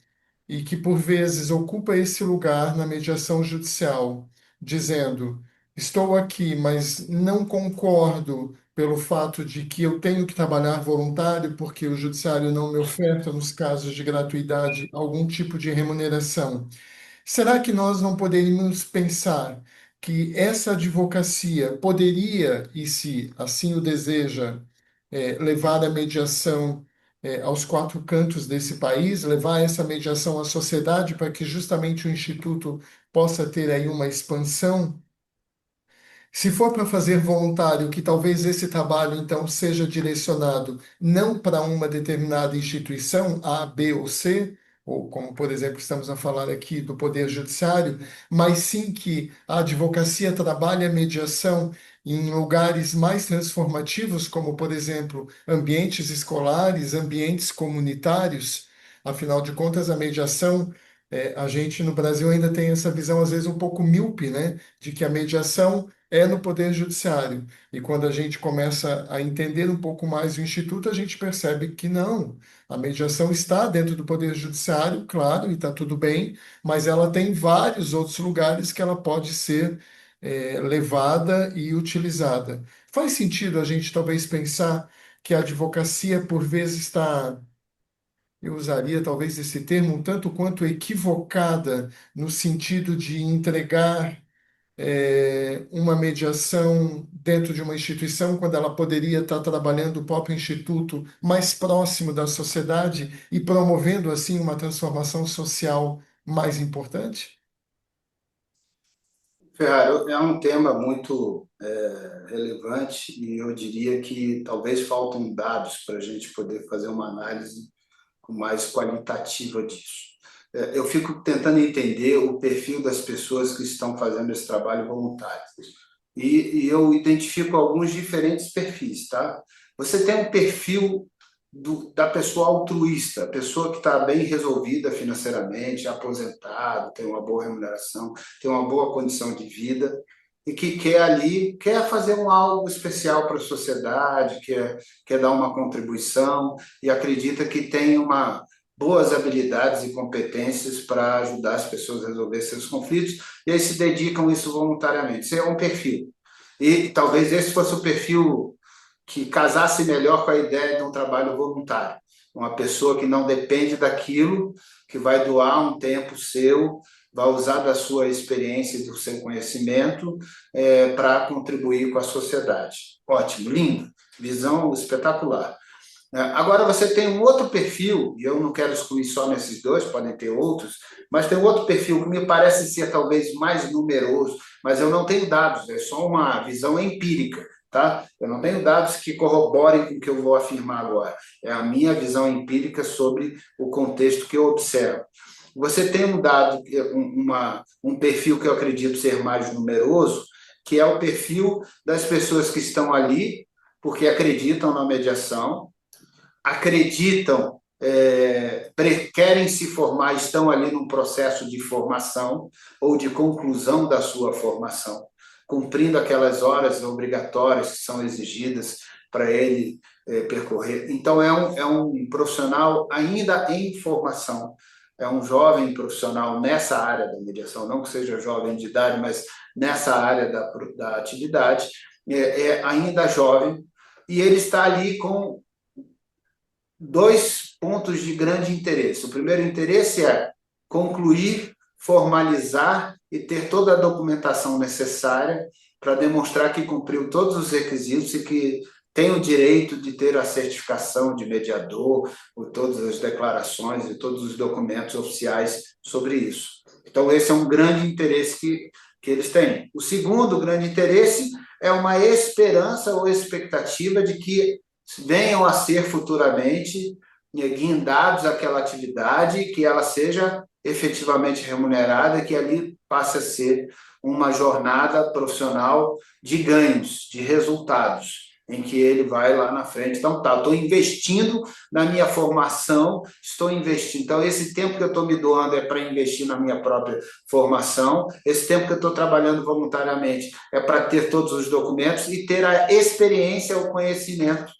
e que, por vezes, ocupa esse lugar na mediação judicial, dizendo: estou aqui, mas não concordo pelo fato de que eu tenho que trabalhar voluntário porque o judiciário não me oferta, nos casos de gratuidade, algum tipo de remuneração. Será que nós não poderíamos pensar que essa advocacia poderia, e se assim o deseja, levar a mediação aos quatro cantos desse país, levar essa mediação à sociedade para que justamente o Instituto possa ter aí uma expansão? Se for para fazer voluntário, que talvez esse trabalho então seja direcionado não para uma determinada instituição, A, B ou C, ou como, por exemplo, estamos a falar aqui do Poder Judiciário, mas sim que a advocacia trabalha a mediação em lugares mais transformativos, como, por exemplo, ambientes escolares, ambientes comunitários. Afinal de contas, a mediação, a gente no Brasil ainda tem essa visão, às vezes, um pouco míope, né, de que a mediação é no Poder Judiciário. E quando a gente começa a entender um pouco mais o Instituto, a gente percebe que não. A mediação está dentro do Poder Judiciário, claro, e está tudo bem, mas ela tem vários outros lugares que ela pode ser levada e utilizada. Faz sentido a gente talvez pensar que a advocacia, por vezes, está, eu usaria talvez esse termo, um tanto quanto equivocada, no sentido de entregar uma mediação dentro de uma instituição, quando ela poderia estar trabalhando o próprio instituto mais próximo da sociedade e promovendo, assim, uma transformação social mais importante? Ferrari, é um tema muito relevante e eu diria que talvez faltam dados para a gente poder fazer uma análise mais qualitativa disso. Eu fico tentando entender o perfil das pessoas que estão fazendo esse trabalho voluntário. E eu identifico alguns diferentes perfis, tá? Você tem um perfil da pessoa altruísta, a pessoa que está bem resolvida financeiramente, aposentado, tem uma boa remuneração, tem uma boa condição de vida e que quer ali, quer fazer algo especial para a sociedade, quer dar uma contribuição e acredita que tem boas habilidades e competências para ajudar as pessoas a resolver seus conflitos e aí se dedicam a isso voluntariamente. Esse é um perfil. E talvez esse fosse o perfil que casasse melhor com a ideia de um trabalho voluntário. Uma pessoa que não depende daquilo, que vai doar um tempo seu, vai usar da sua experiência e do seu conhecimento para contribuir com a sociedade. Ótimo, lindo, visão espetacular. Agora você tem um outro perfil, e eu não quero excluir só nesses dois, podem ter outros, mas tem um outro perfil que me parece ser talvez mais numeroso, mas eu não tenho dados, é só uma visão empírica, tá? Eu não tenho dados que corroborem com o que eu vou afirmar agora. É a minha visão empírica sobre o contexto que eu observo. Você tem um dado, um perfil que eu acredito ser mais numeroso, que é o perfil das pessoas que estão ali porque acreditam na mediação, acreditam, querem se formar, estão ali num processo de formação ou de conclusão da sua formação, cumprindo aquelas horas obrigatórias que são exigidas para ele percorrer. Então, é um profissional ainda em formação, é um jovem profissional nessa área da mediação, não que seja jovem de idade, mas nessa área da atividade, é ainda jovem, e ele está ali com dois pontos de grande interesse. O primeiro interesse é concluir, formalizar e ter toda a documentação necessária para demonstrar que cumpriu todos os requisitos e que tem o direito de ter a certificação de mediador, ou todas as declarações e todos os documentos oficiais sobre isso. Então, esse é um grande interesse que eles têm. O segundo grande interesse é uma esperança ou expectativa de que venham a ser futuramente guindados àquela atividade, que ela seja efetivamente remunerada, que ali passe a ser uma jornada profissional de ganhos, de resultados, em que ele vai lá na frente. Então, tá, estou investindo na minha formação, estou investindo. Então, esse tempo que eu estou me doando é para investir na minha própria formação, esse tempo que eu estou trabalhando voluntariamente é para ter todos os documentos e ter a experiência, o conhecimento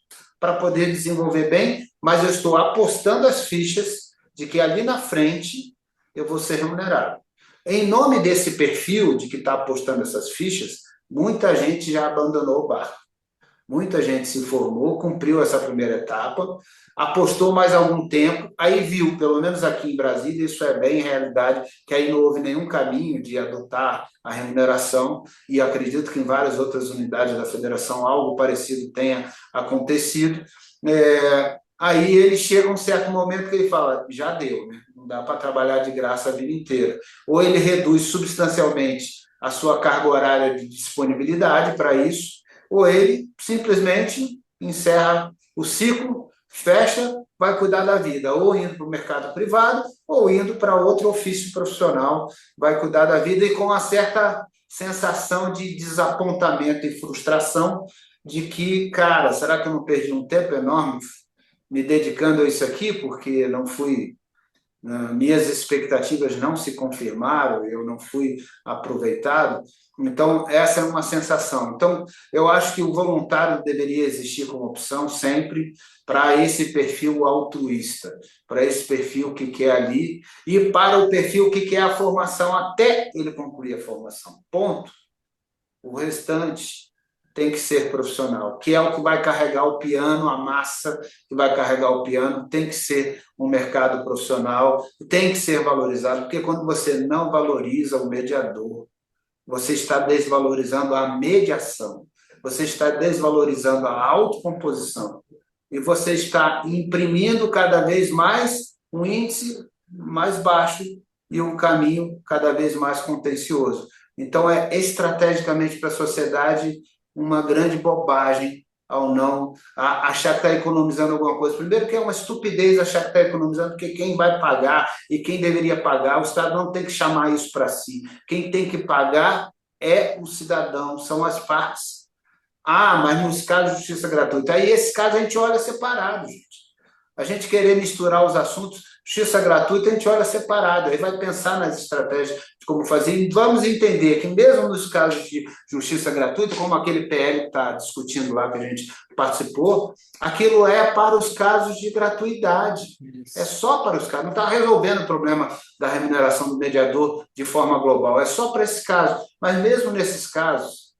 para poder desenvolver bem, mas eu estou apostando as fichas de que ali na frente eu vou ser remunerado. Em nome desse perfil de que está apostando essas fichas, muita gente já abandonou o barco. Muita gente se formou, cumpriu essa primeira etapa, apostou mais algum tempo, aí viu, pelo menos aqui em Brasília, isso é bem realidade, que aí não houve nenhum caminho de adotar a remuneração, e acredito que em várias outras unidades da federação algo parecido tenha acontecido. Aí ele chega a um certo momento que ele fala, já deu, né? Não dá para trabalhar de graça a vida inteira. Ou ele reduz substancialmente a sua carga horária de disponibilidade para isso, ou ele simplesmente encerra o ciclo, fecha, vai cuidar da vida, ou indo para o mercado privado, ou indo para outro ofício profissional, vai cuidar da vida e com uma certa sensação de desapontamento e frustração de que, cara, será que eu não perdi um tempo enorme me dedicando a isso aqui porque não fui minhas expectativas não se confirmaram, eu não fui aproveitado. Então, essa é uma sensação. Então, eu acho que o voluntário deveria existir como opção sempre para esse perfil altruísta, para esse perfil que quer ali e para o perfil que quer a formação até ele concluir a formação. Ponto. O restante tem que ser profissional, que é o que vai carregar o piano, a massa que vai carregar o piano, tem que ser um mercado profissional, tem que ser valorizado, porque quando você não valoriza o mediador, você está desvalorizando a mediação, você está desvalorizando a autocomposição e você está imprimindo cada vez mais um índice mais baixo e um caminho cada vez mais contencioso. Então, é estrategicamente para a sociedade uma grande bobagem ao não achar que está economizando alguma coisa. Primeiro que é uma estupidez achar que está economizando, porque quem vai pagar e quem deveria pagar, o Estado não tem que chamar isso para si. Quem tem que pagar é o cidadão, são as partes. Ah, mas nos casos de justiça gratuita, aí esse caso a gente olha separado, gente. A gente querer misturar os assuntos, justiça gratuita, a gente olha separado, aí vai pensar nas estratégias de como fazer. E vamos entender que, mesmo nos casos de justiça gratuita, como aquele PL que está discutindo lá, que a gente participou, aquilo é para os casos de gratuidade. É Isso. só para os casos, não está resolvendo o problema da remuneração do mediador de forma global, é só para esse caso. Mas mesmo nesses casos,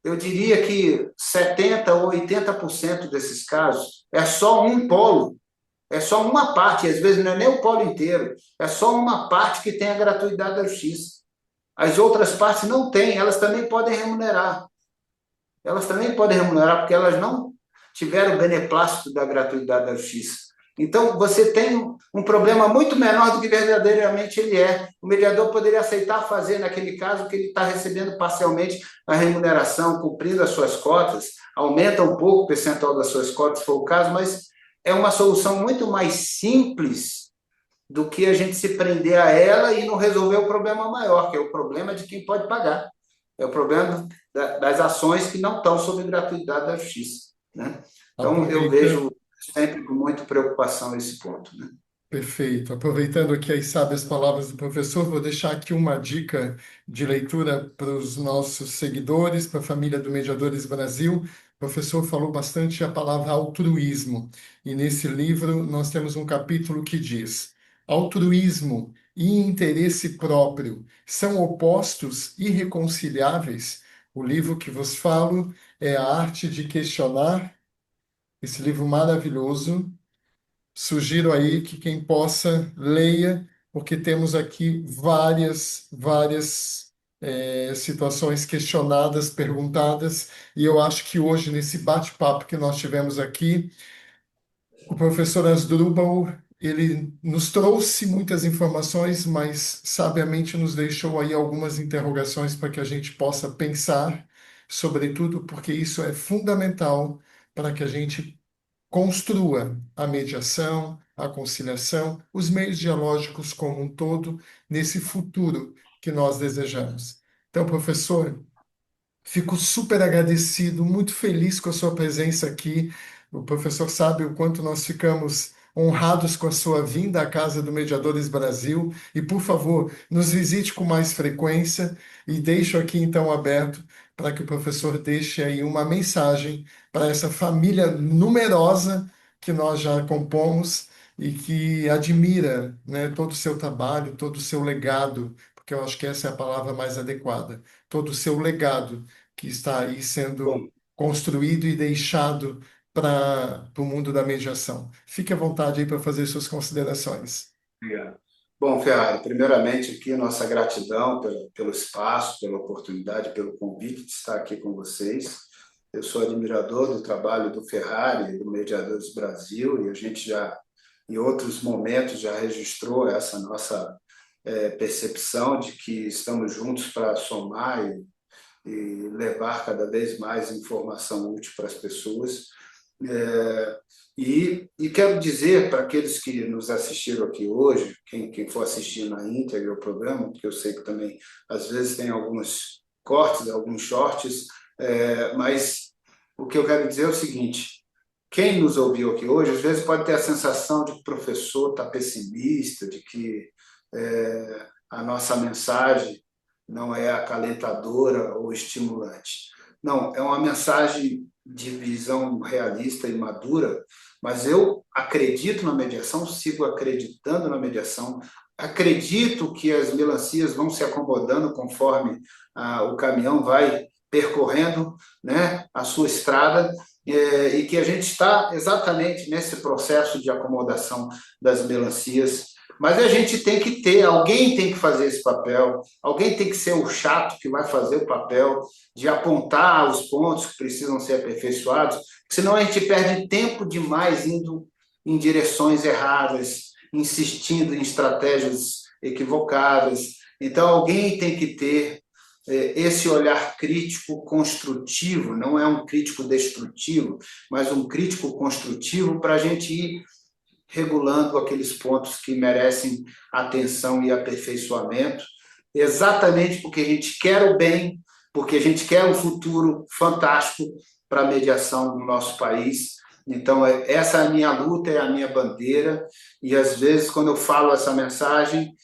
eu diria que 70% ou 80% desses casos é só um polo, é só uma parte, às vezes não é nem o polo inteiro, é só uma parte que tem a gratuidade da justiça. As outras partes não têm, elas também podem remunerar. Elas também podem remunerar porque elas não tiveram o beneplácito da gratuidade da justiça. Então, você tem um problema muito menor do que verdadeiramente ele é. O mediador poderia aceitar fazer, naquele caso, que ele está recebendo parcialmente a remuneração, cumprindo as suas cotas, aumenta um pouco o percentual das suas cotas, se for o caso, mas é uma solução muito mais simples do que a gente se prender a ela e não resolver o problema maior, que é o problema de quem pode pagar. É o problema das ações que não estão sob gratuidade da justiça. Né? Então, eu Aproveita, vejo sempre com muita preocupação esse ponto. Né? perfeito. Aproveitando aqui as sábias palavras do professor, vou deixar aqui uma dica de leitura para os nossos seguidores, para a família do Mediadores Brasil. O professor falou bastante a palavra altruísmo, e nesse livro nós temos um capítulo que diz: altruísmo e interesse próprio são opostos irreconciliáveis. O livro que vos falo é A Arte de Questionar, esse livro maravilhoso. Sugiro aí que quem possa leia, porque temos aqui várias situações questionadas, perguntadas, e eu acho que hoje, nesse bate-papo que nós tivemos aqui, o professor Asdrubal, ele nos trouxe muitas informações, mas sabiamente nos deixou aí algumas interrogações para que a gente possa pensar, sobretudo porque isso é fundamental para que a gente construa a mediação, a conciliação, os meios dialógicos como um todo, nesse futuro que nós desejamos. Então, professor, fico super agradecido, muito feliz com a sua presença aqui. O professor sabe o quanto nós ficamos honrados com a sua vinda à Casa do Mediadores Brasil. E, por favor, nos visite com mais frequência e deixo aqui então aberto para que o professor deixe aí uma mensagem para essa família numerosa que nós já compomos e que admira, né, todo o seu trabalho, todo o seu legado, porque eu acho que essa é a palavra mais adequada, todo o seu legado que está aí sendo Bom, construído e deixado para o mundo da mediação. Fique à vontade aí para fazer suas considerações. obrigado. Bom, Ferrari, primeiramente aqui nossa gratidão pelo espaço, pela oportunidade, pelo convite de estar aqui com vocês. Eu sou admirador do trabalho do Ferrari, do Mediadores Brasil, e a gente já, em outros momentos, já registrou essa nossa percepção de que estamos juntos para somar e levar cada vez mais informação útil para as pessoas. E quero dizer para aqueles que nos assistiram aqui hoje, quem for assistir na íntegra o programa, porque eu sei que também às vezes tem alguns cortes, alguns shorts, mas o que eu quero dizer é o seguinte: quem nos ouviu aqui hoje, às vezes pode ter a sensação de que o professor está pessimista, de que a nossa mensagem não é acalentadora ou estimulante. Não, é uma mensagem de visão realista e madura, mas eu acredito na mediação, sigo acreditando na mediação, acredito que as melancias vão se acomodando conforme o caminhão vai percorrendo, né, a sua estrada, e que a gente está exatamente nesse processo de acomodação das melancias. Mas a gente tem que ter, alguém tem que fazer esse papel, alguém tem que ser o chato que vai fazer o papel de apontar os pontos que precisam ser aperfeiçoados, senão a gente perde tempo demais indo em direções erradas, insistindo em estratégias equivocadas. Então, alguém tem que ter esse olhar crítico construtivo, não é um crítico destrutivo, mas um crítico construtivo para a gente ir regulando aqueles pontos que merecem atenção e aperfeiçoamento, exatamente porque a gente quer o bem, porque a gente quer um futuro fantástico para a mediação no nosso país. Então, essa é a minha luta, é a minha bandeira, e às vezes, quando eu falo essa mensagem,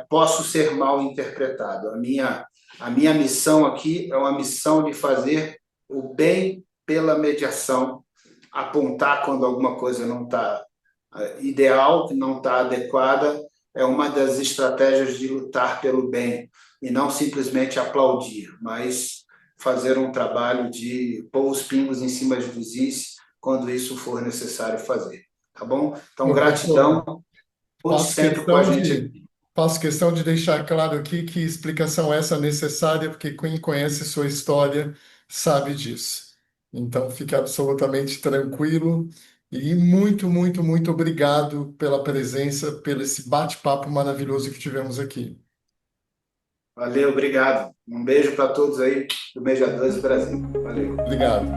posso ser mal interpretado. A minha missão aqui é uma missão de fazer o bem pela mediação, apontar quando alguma coisa não está ideal, que não está adequada, é uma das estratégias de lutar pelo bem, e não simplesmente aplaudir, mas fazer um trabalho de pôr os pingos em cima dos is quando isso for necessário fazer. Tá bom? Então, Professor, gratidão, conte faço sempre com a questão gente de, aqui. faço questão de deixar claro aqui que explicação essa é necessária, porque quem conhece sua história sabe disso. Então, fique absolutamente tranquilo e muito, muito, muito obrigado pela presença, pelo esse bate-papo maravilhoso que tivemos aqui. Valeu, obrigado. Um beijo para todos aí do Mediadores Brasil. Valeu. Obrigado.